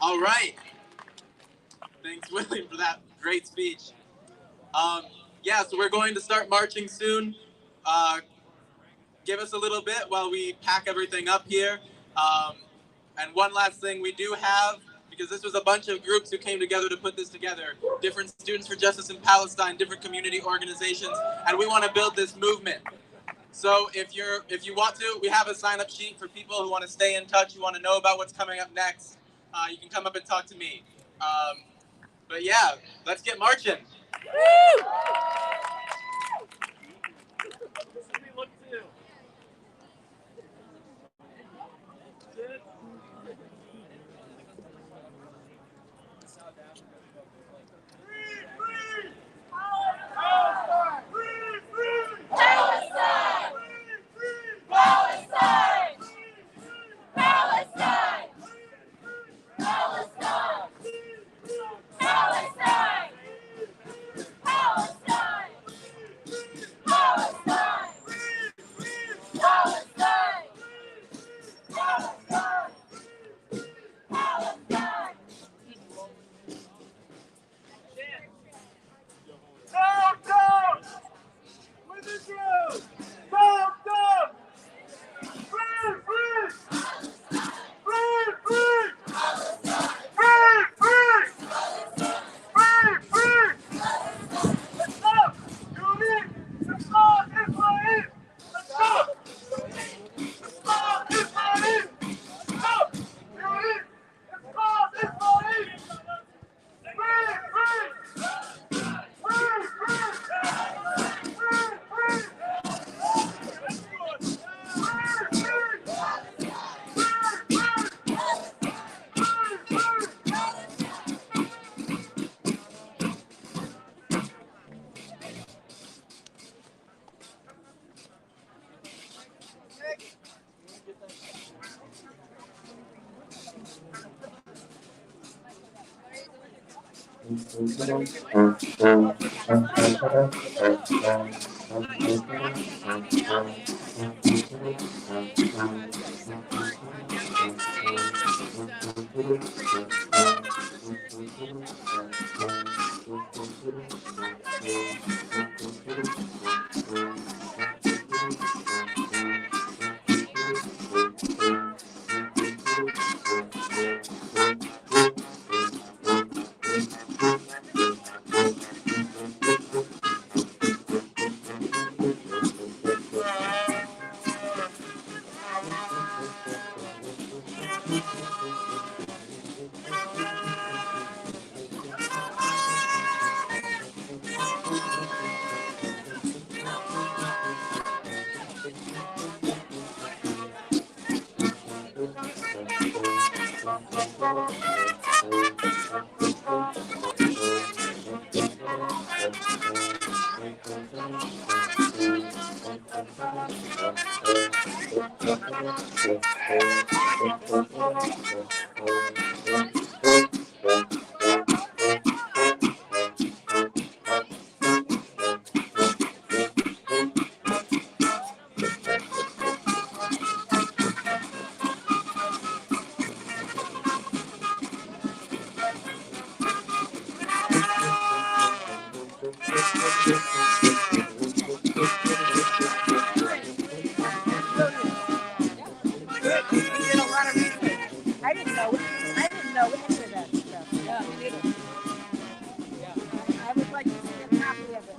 All right. Thanks, William, for that great speech. Yeah, so we're going to start marching soon. Give us a little bit while we pack everything up here. And one last thing we do have, because this was a bunch of groups who came together to put this together, different Students for Justice in Palestine, different community organizations, and we want to build this movement. So if you want to, we have a sign-up sheet for people who want to stay in touch, who want to know about what's coming up next. You can come up and talk to me. But yeah, let's get marching. Woo! I didn't know any of that stuff. Yeah, me neither. I would like to see a copy of it.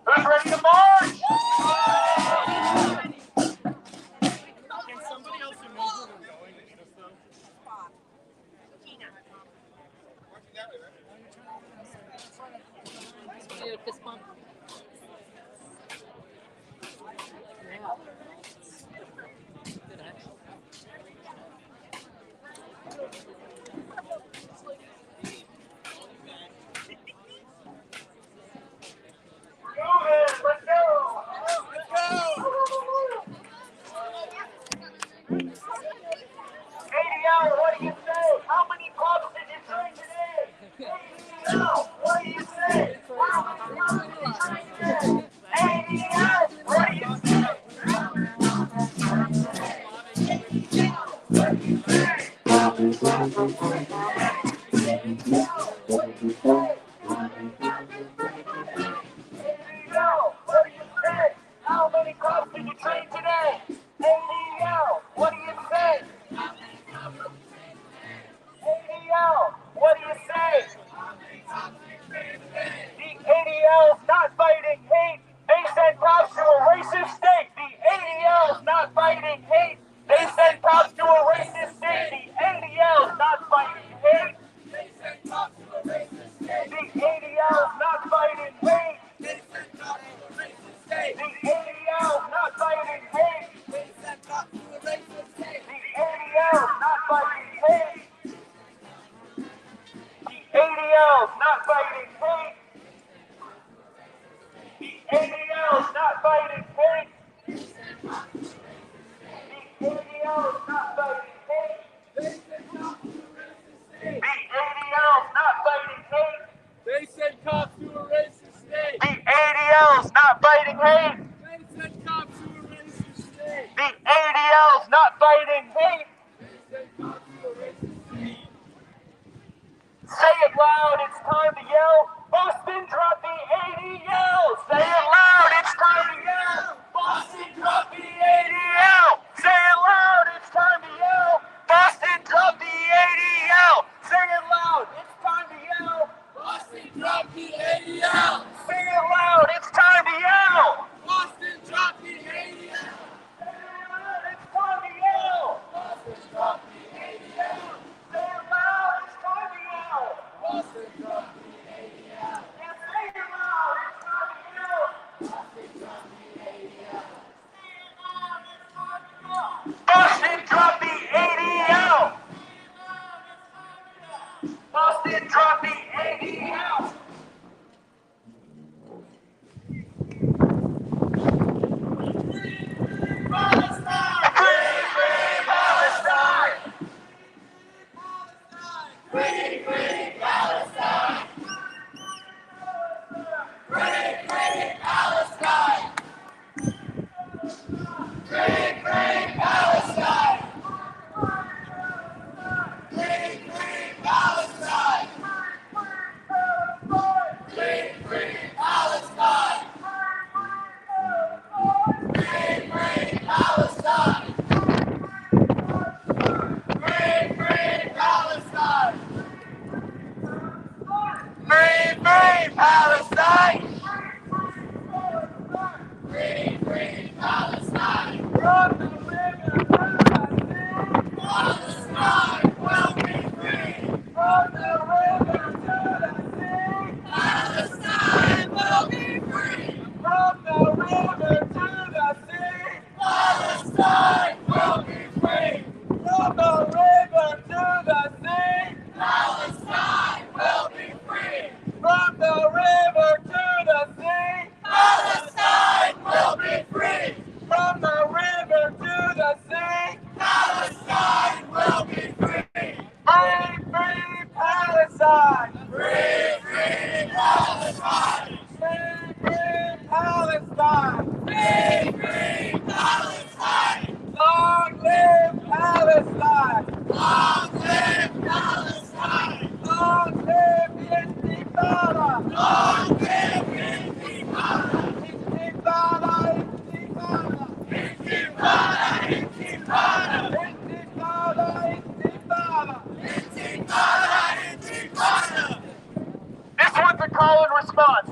Who's ready to march? Can somebody else remove where we're going? Just so. Fist bump. Yeah.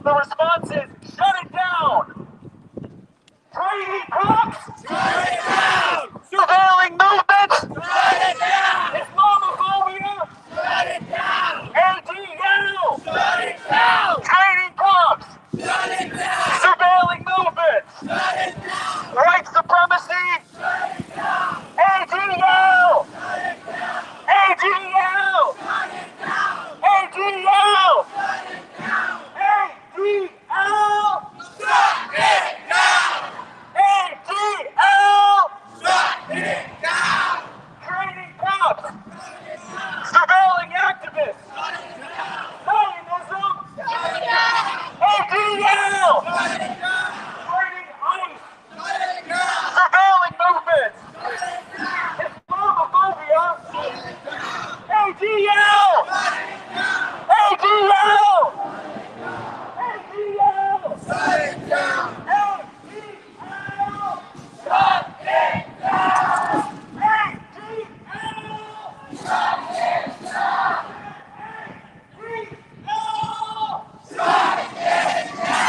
The response is, shut it down! Trading cops! Shut it down! Surveilling movements! Shut it down! Islamophobia! Shut it down! ADL! Shut it down! Trading cops! Shut it down! Surveilling movements! Shut it down! White supremacy! Shut it down! ADL! Shut it down! ADL! Shut it down! ADL! Shut it down! ADL! Shut it down! ADL! Shut it down! Training cops! Surveilling activists! Zionism! ADL! Training ICE! Surveilling movements! Islamophobia! ADL! ADL! ADL! Shut it down! ADL! Shut it down! ADL! Shut it down! ADL! Shut it down!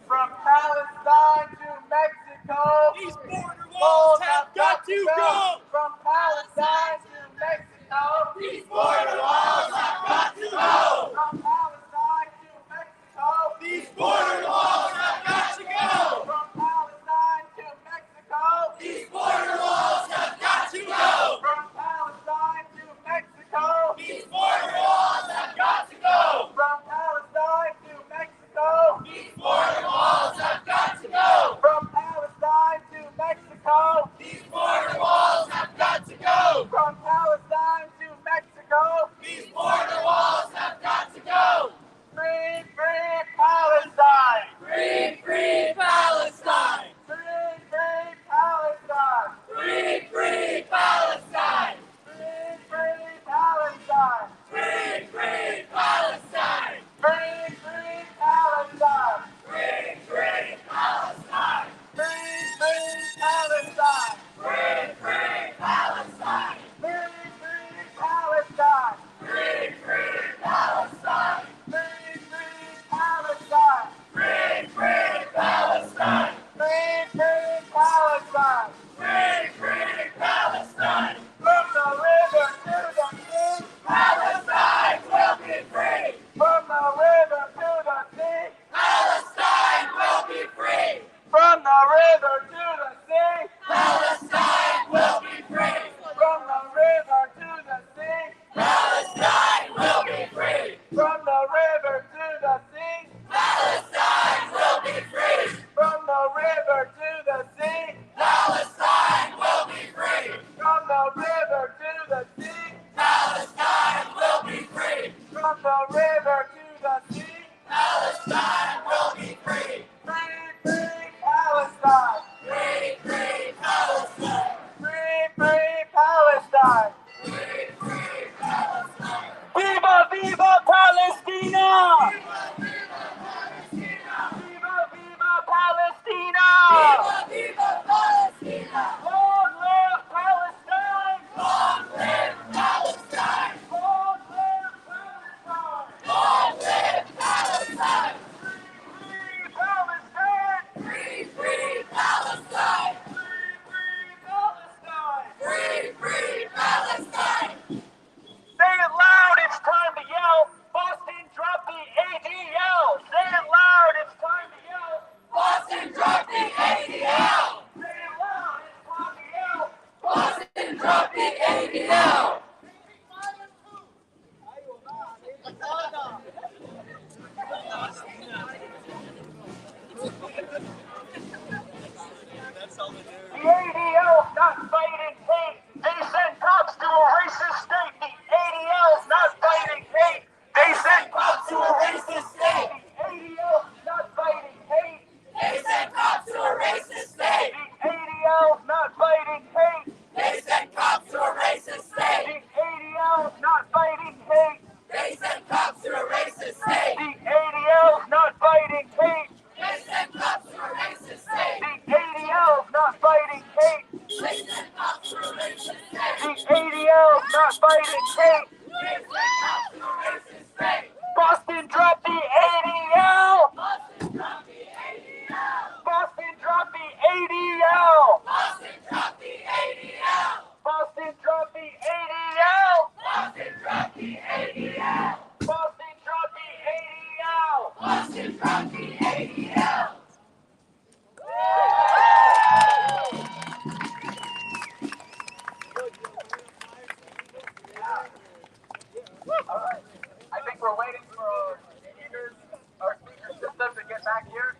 From Palestine to Mexico, these border walls have got to go. From Palestine to Mexico, these border walls have got to go. From Palestine to Mexico, these border walls have got to go. From Palestine to Mexico, these border walls have got to go. From Palestine to Mexico, these border walls have got to go. From Palestine to Mexico, these border walls have got to go. From Palestine to Mexico, these border walls have got to go. From Palestine to Mexico, these border walls have got to go. Free, free Palestine! Free, free Palestine! Free, free Palestine! Free, free Palestine! Free, free Palestine! Free, free Palestine! Free, free Palestine! Free, free Palestine! Free, free Palestine! Free, free Palestine! Free, free Palestine! Free, free Palestine! Free, free Palestine! Free, free Palestine! Free, free Palestine! Free, free Palestine! From the river to the sea, Palestine will be free! From the river to the sea, Palestine will be free! From the river to the sea, Palestine will be free! From the river to the sea, Palestine will be free! From the river to the sea, Palestine will be free! From the river to the sea, Palestine will be free! From the river to the sea, Palestine will be free! From the river to the sea, Palestine will be free! Free, free Palestine! Free, free Palestine! Free, free Palestine! Free, free Palestine! Viva, viva Palestina! Viva, viva Palestina! Viva, viva Palestina! Long live Palestine! Long live Palestine! Long live Palestine! Long live Palestine! Free, free Palestine! Free, free Palestine! Free, free Palestine! Free, free Palestine! Say it loud, it's time to yell. Boston, drop the ADL. Say it loud, it's time to yell. Boston, drop the ADL. Say it loud, it's time to yell. Boston, drop the ADL. The ADL's not fighting hate. They send cops to a racist state. The ADL's not fighting hate. They send cops to a racist state. The ADL's not fighting hate. They send cops to a racist state. The ADL's not fighting hate. They The ADL's not fighting hate. Boston dropped the ADL. Boston dropped the ADL. Boston dropped the ADL. Boston dropped the ADL. Boston dropped the ADL. Boston dropped the ADL. Boston dropped the ADL. Boston dropped the ADL. All right. I think we're waiting for our speaker system to get back here,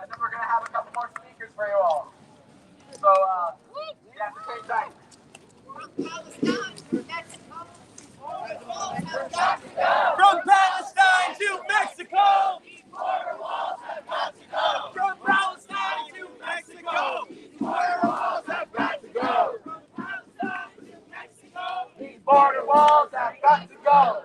and then we're gonna have a couple more speakers for you all. So, you have to take time. From Palestine to Mexico, these border walls have got to go. From Palestine to Mexico, these border walls have got to go. From Palestine to Mexico, These border walls have got to go.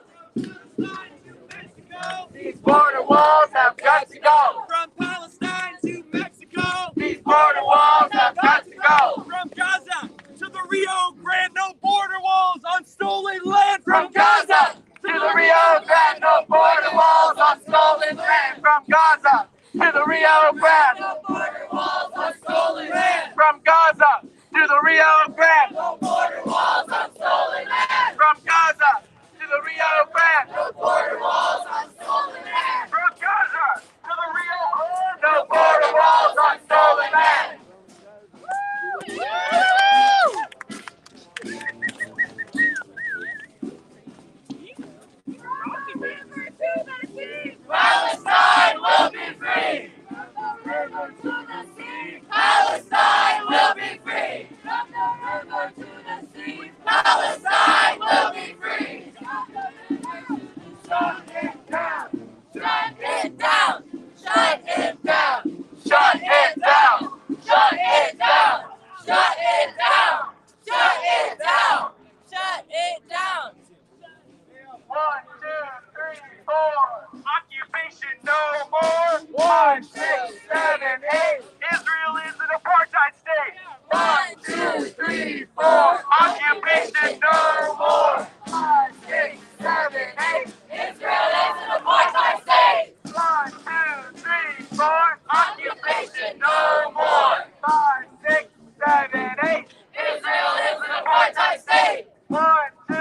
These border walls have got to go. From Palestine to Mexico, These border walls have got to go. from Gaza to the Rio Grande, no border walls on stolen land. From Gaza to the Rio Grande, no border walls on stolen land. From Gaza to the Rio Grande, No border walls on stolen land. from Gaza to the Rio Grande, No border walls on stolen land. from Gaza to the Rio Grande, No border walls on stolen land. from Gaza to the Rio Grande, no border walls on stolen land. Palestine will be free. From the river to the sea. Palestine will be free. From the river to the sea. Palestine will be free. Shut it down. Shut it down. Shut it down. Shut it down. Shut it down. Shut it down. Shut it down. Shut it down. 1, 2, 3, 4. Occupation no more. 1, 6, 7, 8. Israel is an apartheid state. 1, 2, 3, 4. Occupation no more. 5, 6, 7, 8. Israel is an apartheid state. 1, 2, 3, 4. Occupation no more. 5, 6, 7, 8. Israel is an apartheid state. 1, 2,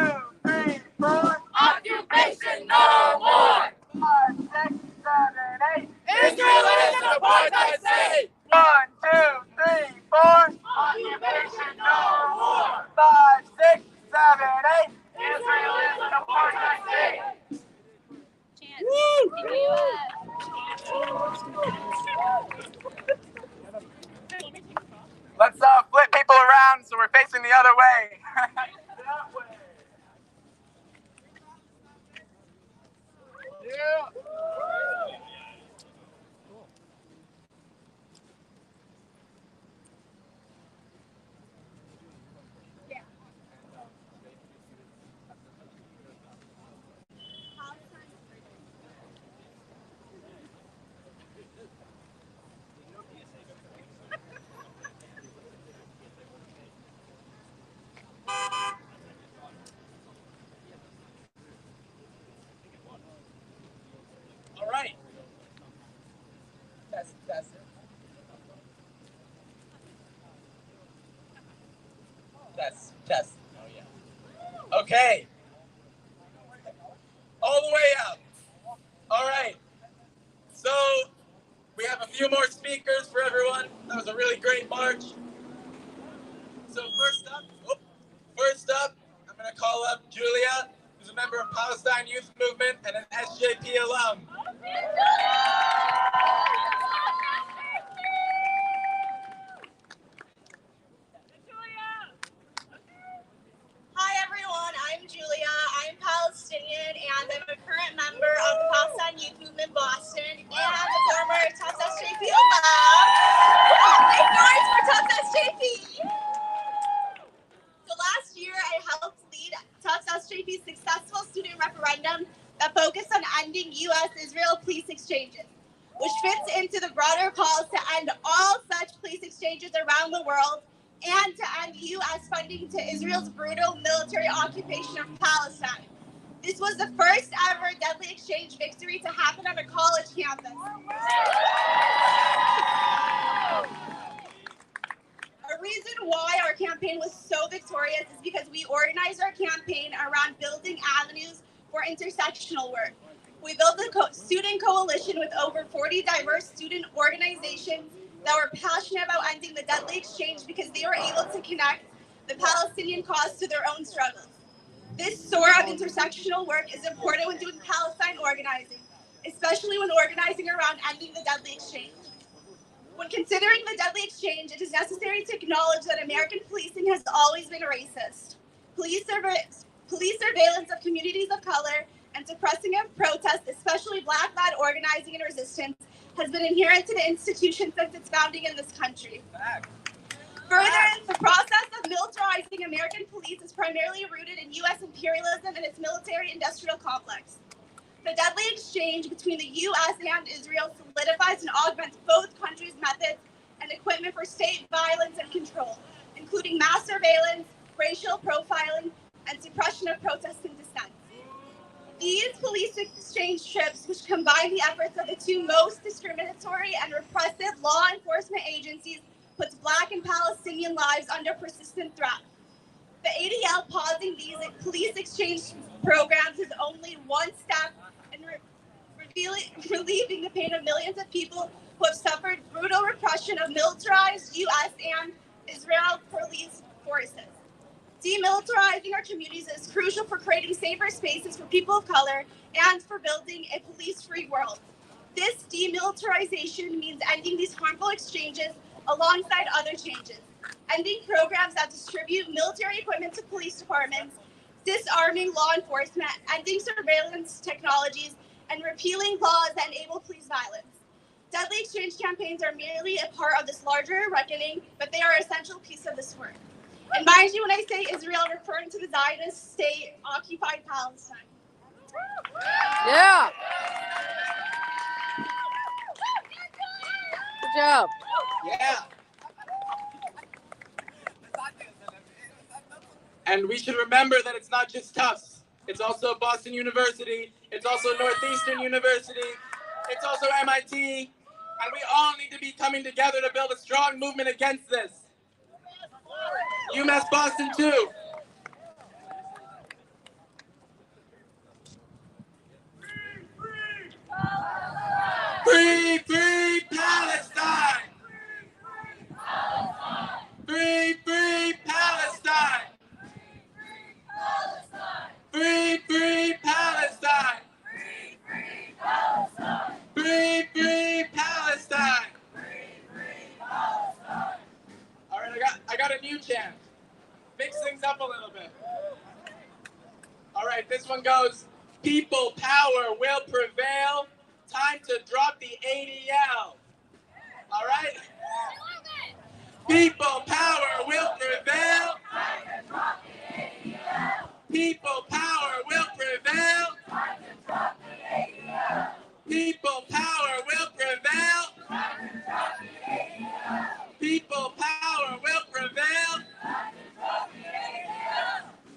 3, 4. Occupation no more. 5, 6, 7, 8. Israel is an apartheid state. 1, 2, 3, 4. Occupation no more. 5, 6, 7, 8. Israel is an apartheid state. Let's flip people around so we're facing the other way. That way. Yeah. All right. Test it. Test. Oh yeah. Okay. All the way up. All right. So we have a few more speakers for everyone. That was a really great march. So first up, I'm gonna call up Julia, who's a member of Palestinian Youth Movement and an SJP alum. Hi everyone, I'm Julia. I'm Palestinian and I'm a current member of the Palestinian Youth Movement Boston and I'm a former Tufts SJP alum. Make noise for Tufts SJP! So last year I helped lead Tufts SJP's successful student referendum that focused on ending U.S.-Israel police exchanges, which fits into the broader calls to end all such police exchanges around the world and to end U.S. funding to Israel's brutal military occupation of Palestine. This was the first ever deadly exchange victory to happen on a college campus. A reason why our campaign was so victorious is because we organized our campaign around building avenues for intersectional work. We built a student coalition with over 40 diverse student organizations that were passionate about ending the deadly exchange because they were able to connect the Palestinian cause to their own struggles. This sort of intersectional work is important when doing Palestine organizing, especially when organizing around ending the deadly exchange. When considering the deadly exchange, it is necessary to acknowledge that American policing has always been racist. Police surveillance of communities of color and suppressing of protest, especially Black-led organizing and resistance, has been inherent to the institution since its founding in this country. Further, the process of militarizing American police is primarily rooted in U.S. imperialism and its military-industrial complex. The deadly exchange between the U.S. and Israel solidifies and augments both countries' methods and equipment for state violence and control, including mass surveillance, racial profiling, and suppression of protest and dissent. These police exchange trips, which combine the efforts of the two most discriminatory and repressive law enforcement agencies, puts Black and Palestinian lives under persistent threat. The ADL pausing these police exchange programs is only one step in relieving the pain of millions of people who have suffered brutal repression of militarized U.S. and Israel police forces. Demilitarizing our communities is crucial for creating safer spaces for people of color and for building a police-free world. This demilitarization means ending these harmful exchanges alongside other changes, ending programs that distribute military equipment to police departments, disarming law enforcement, ending surveillance technologies, and repealing laws that enable police violence. Deadly exchange campaigns are merely a part of this larger reckoning, but they are an essential piece of this work. And mind you, when I say Israel, I'm referring to the Zionist state-occupied Palestine. Yeah. Good job. Yeah. And we should remember that it's not just Tufts. It's also Boston University. It's also Northeastern University. It's also MIT. And we all need to be coming together to build a strong movement against this. UMass Boston too. Free, free Palestine! Free, free Palestine! Free, free Palestine! Free, free Palestine! All right, I got a new chant. Mix things up a little bit. All right, this one goes, people power will prevail. Time to drop the ADL. All right? People power will prevail. People power will prevail. People power will prevail. People power will prevail.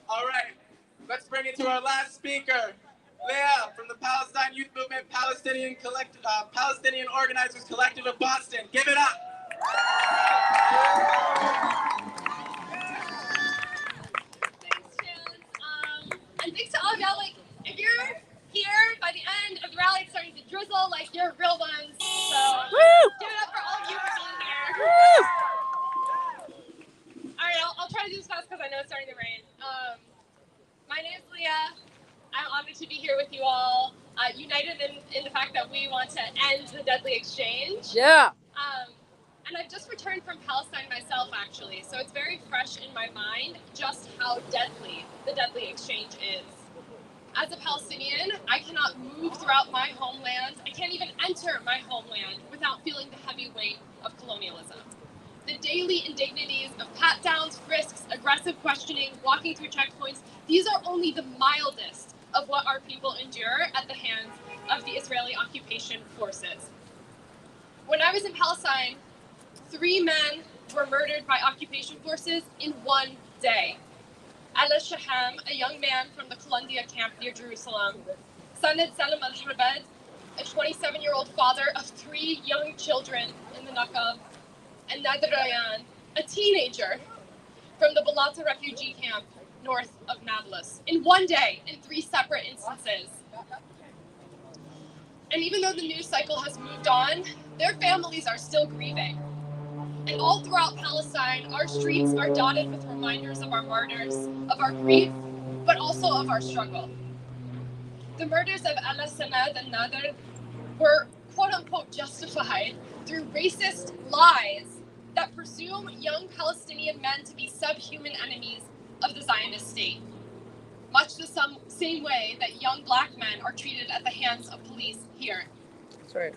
All right, let's bring it to our last speaker, Leah from the Palestinian Youth Movement, Palestinian Organizers Collective of Boston. Give it up. Thanks, Chance. And thanks to all of y'all. Like, if you're here by the end of the rally, it's starting to drizzle. Like, you're real ones. So, give it up for all of you for being here. All right, I'll try to do this fast because I know it's starting to rain. My name is Leah. I'm honored to be here with you all, united in the fact that we want to end the deadly exchange. Yeah. And I've just returned from Palestine myself, actually, so it's very fresh in my mind just how deadly the deadly exchange is. As a Palestinian, I cannot move throughout my homeland. I can't even enter my homeland without feeling the heavy weight of colonialism. The daily indignities of pat-downs, frisks, aggressive questioning, walking through checkpoints, these are only the mildest of what our people endure at the hands of the Israeli occupation forces. When I was in Palestine, 3 men were murdered by occupation forces in one day. Ala Shaham, a young man from the Columbia camp near Jerusalem. Sanad Salam al-Harbad, a 27-year-old father of 3 young children in the Nakab. And Nader Rayan, a teenager from the Balata refugee camp north of Nablus, in one day, in 3 separate instances. And even though the news cycle has moved on, their families are still grieving. And all throughout Palestine, our streets are dotted with reminders of our martyrs, of our grief, but also of our struggle. The murders of Ala Sanad and Nader were quote-unquote justified through racist lies that presume young Palestinian men to be subhuman enemies of the Zionist state, much the same way that young black men are treated at the hands of police here. That's right.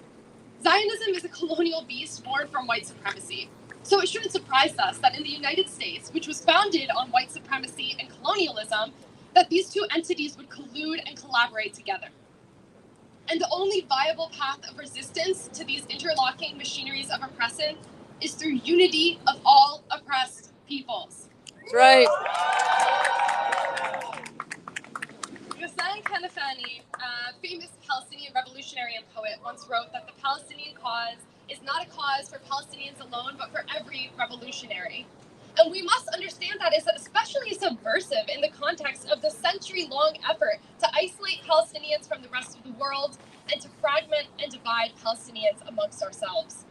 Zionism is a colonial beast born from white supremacy. So it shouldn't surprise us that in the United States, which was founded on white supremacy and colonialism, that these two entities would collude and collaborate together. And the only viable path of resistance to these interlocking machineries of oppression is through unity of all oppressed peoples. That's right. Ghassan Kanafani, a famous Palestinian revolutionary and poet, once wrote that the Palestinian cause is not a cause for Palestinians alone, but for every revolutionary. And we must understand that is especially subversive in the context of the century-long effort to isolate Palestinians from the rest of the world and to fragment and divide Palestinians amongst ourselves.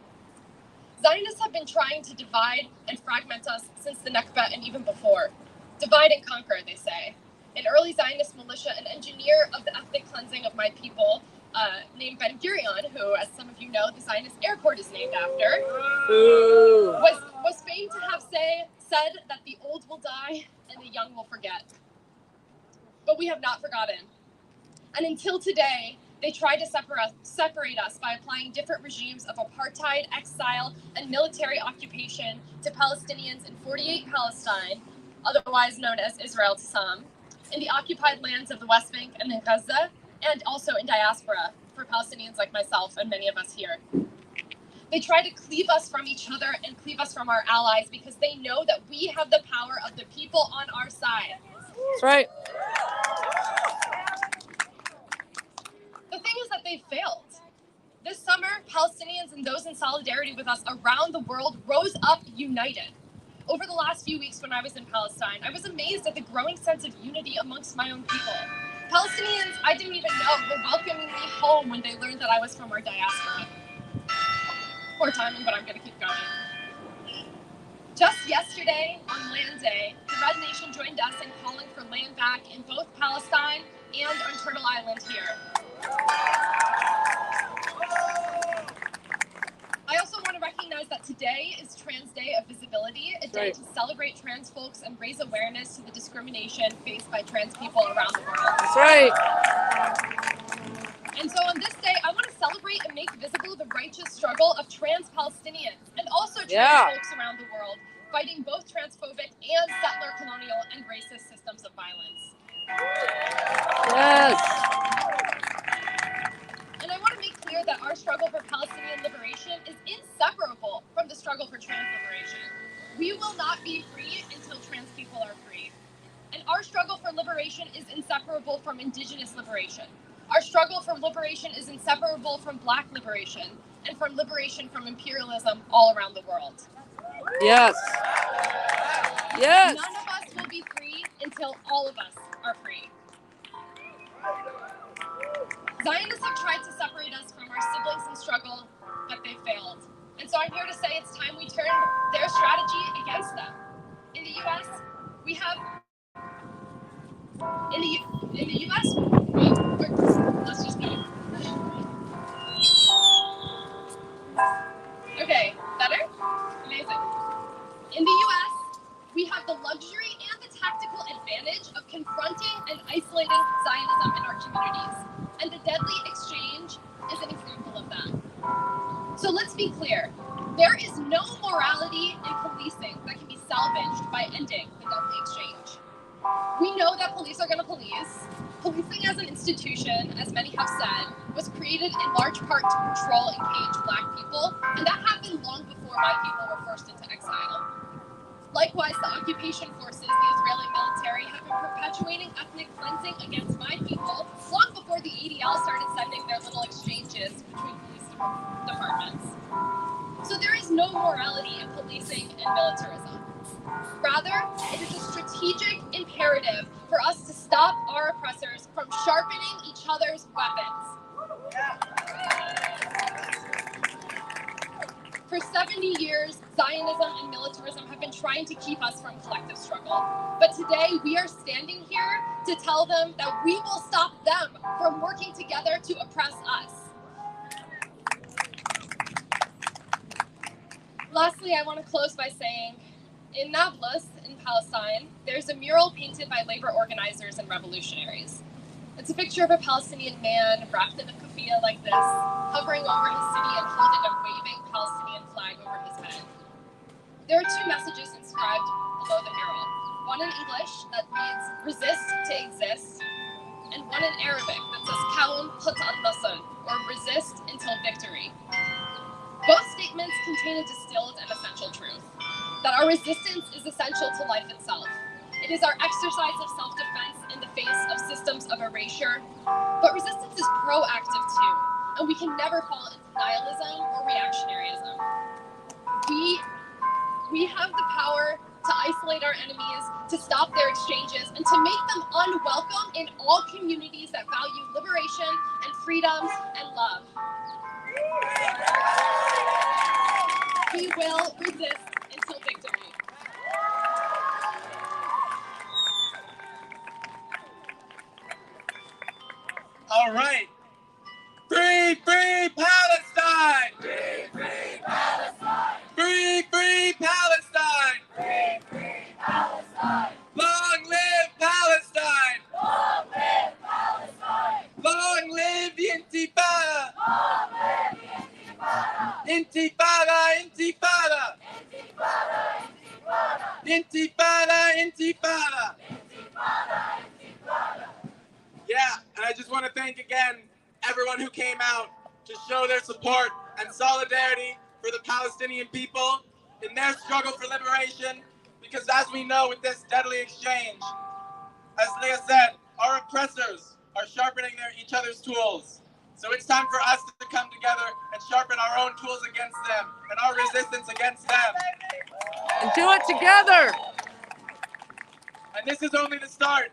Zionists have been trying to divide and fragment us since the Nakba and even before. Divide and conquer, they say. An early Zionist militia, an engineer of the ethnic cleansing of my people, named Ben Gurion, who, as some of you know, the Zionist airport is named after, was famed to have said that the old will die and the young will forget. But we have not forgotten. And until today, they tried to separate us by applying different regimes of apartheid, exile, and military occupation to Palestinians in 48 Palestine, otherwise known as Israel to some, in the occupied lands of the West Bank and in Gaza, and also in diaspora for Palestinians like myself and many of us here. They try to cleave us from each other and cleave us from our allies because they know that we have the power of the people on our side. That's right. The thing is that they failed. This summer, Palestinians and those in solidarity with us around the world rose up united. Over the last few weeks when I was in Palestine, I was amazed at the growing sense of unity amongst my own people. Palestinians I didn't even know were welcoming me home when they learned that I was from our diaspora. Poor timing, but I'm going to keep going. Just yesterday, on Land Day, the Red Nation joined us in calling for land back in both Palestine and on Turtle Island here. I also want to recognize that today is Trans Day of Visibility, a day to celebrate trans folks and raise awareness to the discrimination faced by trans people around the world. That's right. And so on this day, I want to celebrate and make visible the righteous struggle of trans Palestinians and also trans folks around the world, fighting both transphobic and settler colonial and racist systems of violence. Yes. And I want to make clear that our struggle for Palestinian liberation is inseparable from the struggle for trans liberation. We will not be free until trans people are free. And our struggle for liberation is inseparable from indigenous liberation. Our struggle for liberation is inseparable from Black liberation and from liberation from imperialism all around the world. Yes. Yes. None of us will be free until all of us are free. Zionists have tried to separate us from our siblings in struggle, but they failed. And so I'm here to say it's time we turn their strategy against them. In the U.S., we have... In the U.S., let's just go. Okay, better? Amazing. In the U.S., we have the luxury and the tactical advantage of confronting and isolating Zionism in our communities. And the deadly exchange is an example of that. So let's be clear. There is no morality in policing that can be salvaged by ending the deadly exchange. We know that police are going to police. Policing as an institution, as many have said, was created in large part to control and cage Black people, and that happened long before my people were forced into exile. Likewise, the occupation forces, the Israeli military, have been perpetuating ethnic cleansing against my people long before the ADL started sending their little exchanges between police departments. So there is no morality in policing and militarism. Rather, it is a strategic imperative for us to stop our oppressors from sharpening each other's weapons. For 70 years, Zionism and militarism have been trying to keep us from collective struggle. But today, we are standing here to tell them that we will stop them from working together to oppress us. Lastly, I want to close by saying, in Nablus, in Palestine, there's a mural painted by labor organizers and revolutionaries. It's a picture of a Palestinian man wrapped in a keffiyeh like this, hovering over his city and holding a waving Palestinian flag over his head. There are two messages inscribed below the mural. One in English that reads, "Resist to exist," and one in Arabic that says, "Kaun qut al-nasr," or "Resist until victory." Both statements contain a distilled and essential truth, that our resistance is essential to life itself. It is our exercise of self-defense in the face of systems of erasure, but resistance is proactive too, and we can never fall into nihilism or reactionaryism. We have the power to isolate our enemies, to stop their exchanges, and to make them unwelcome in all communities that value liberation and freedoms and love. We will resist until victory. All right. Free, free Palestine! Free, free Palestine! Free, free Palestine! Free, free Palestine! Long live Palestine! Long live Palestine! Long live the Intifada! Long live the Intifada! Intifada, Intifada! Intifada! Intifada, Intifada! Intifada! Intifada! Yeah, and I just want to thank again everyone who came out to show their support and solidarity for the Palestinian people in their struggle for liberation, because as we know with this deadly exchange, as Leah said, our oppressors are sharpening each other's tools. So it's time for us to come together and sharpen our own tools against them and our resistance against them. And do it together. And this is only the start,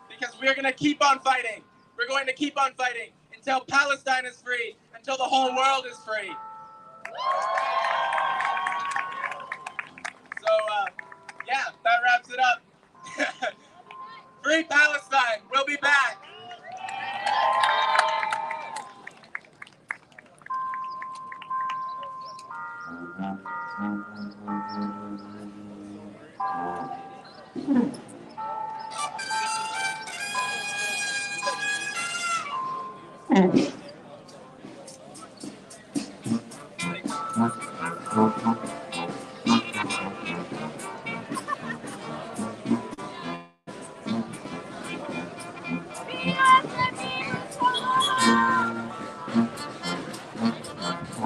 because we're going to keep on fighting. We're going to keep on fighting until Palestine is free, until the whole world is free. So, yeah, that wraps it up. Free Palestine. We'll be back.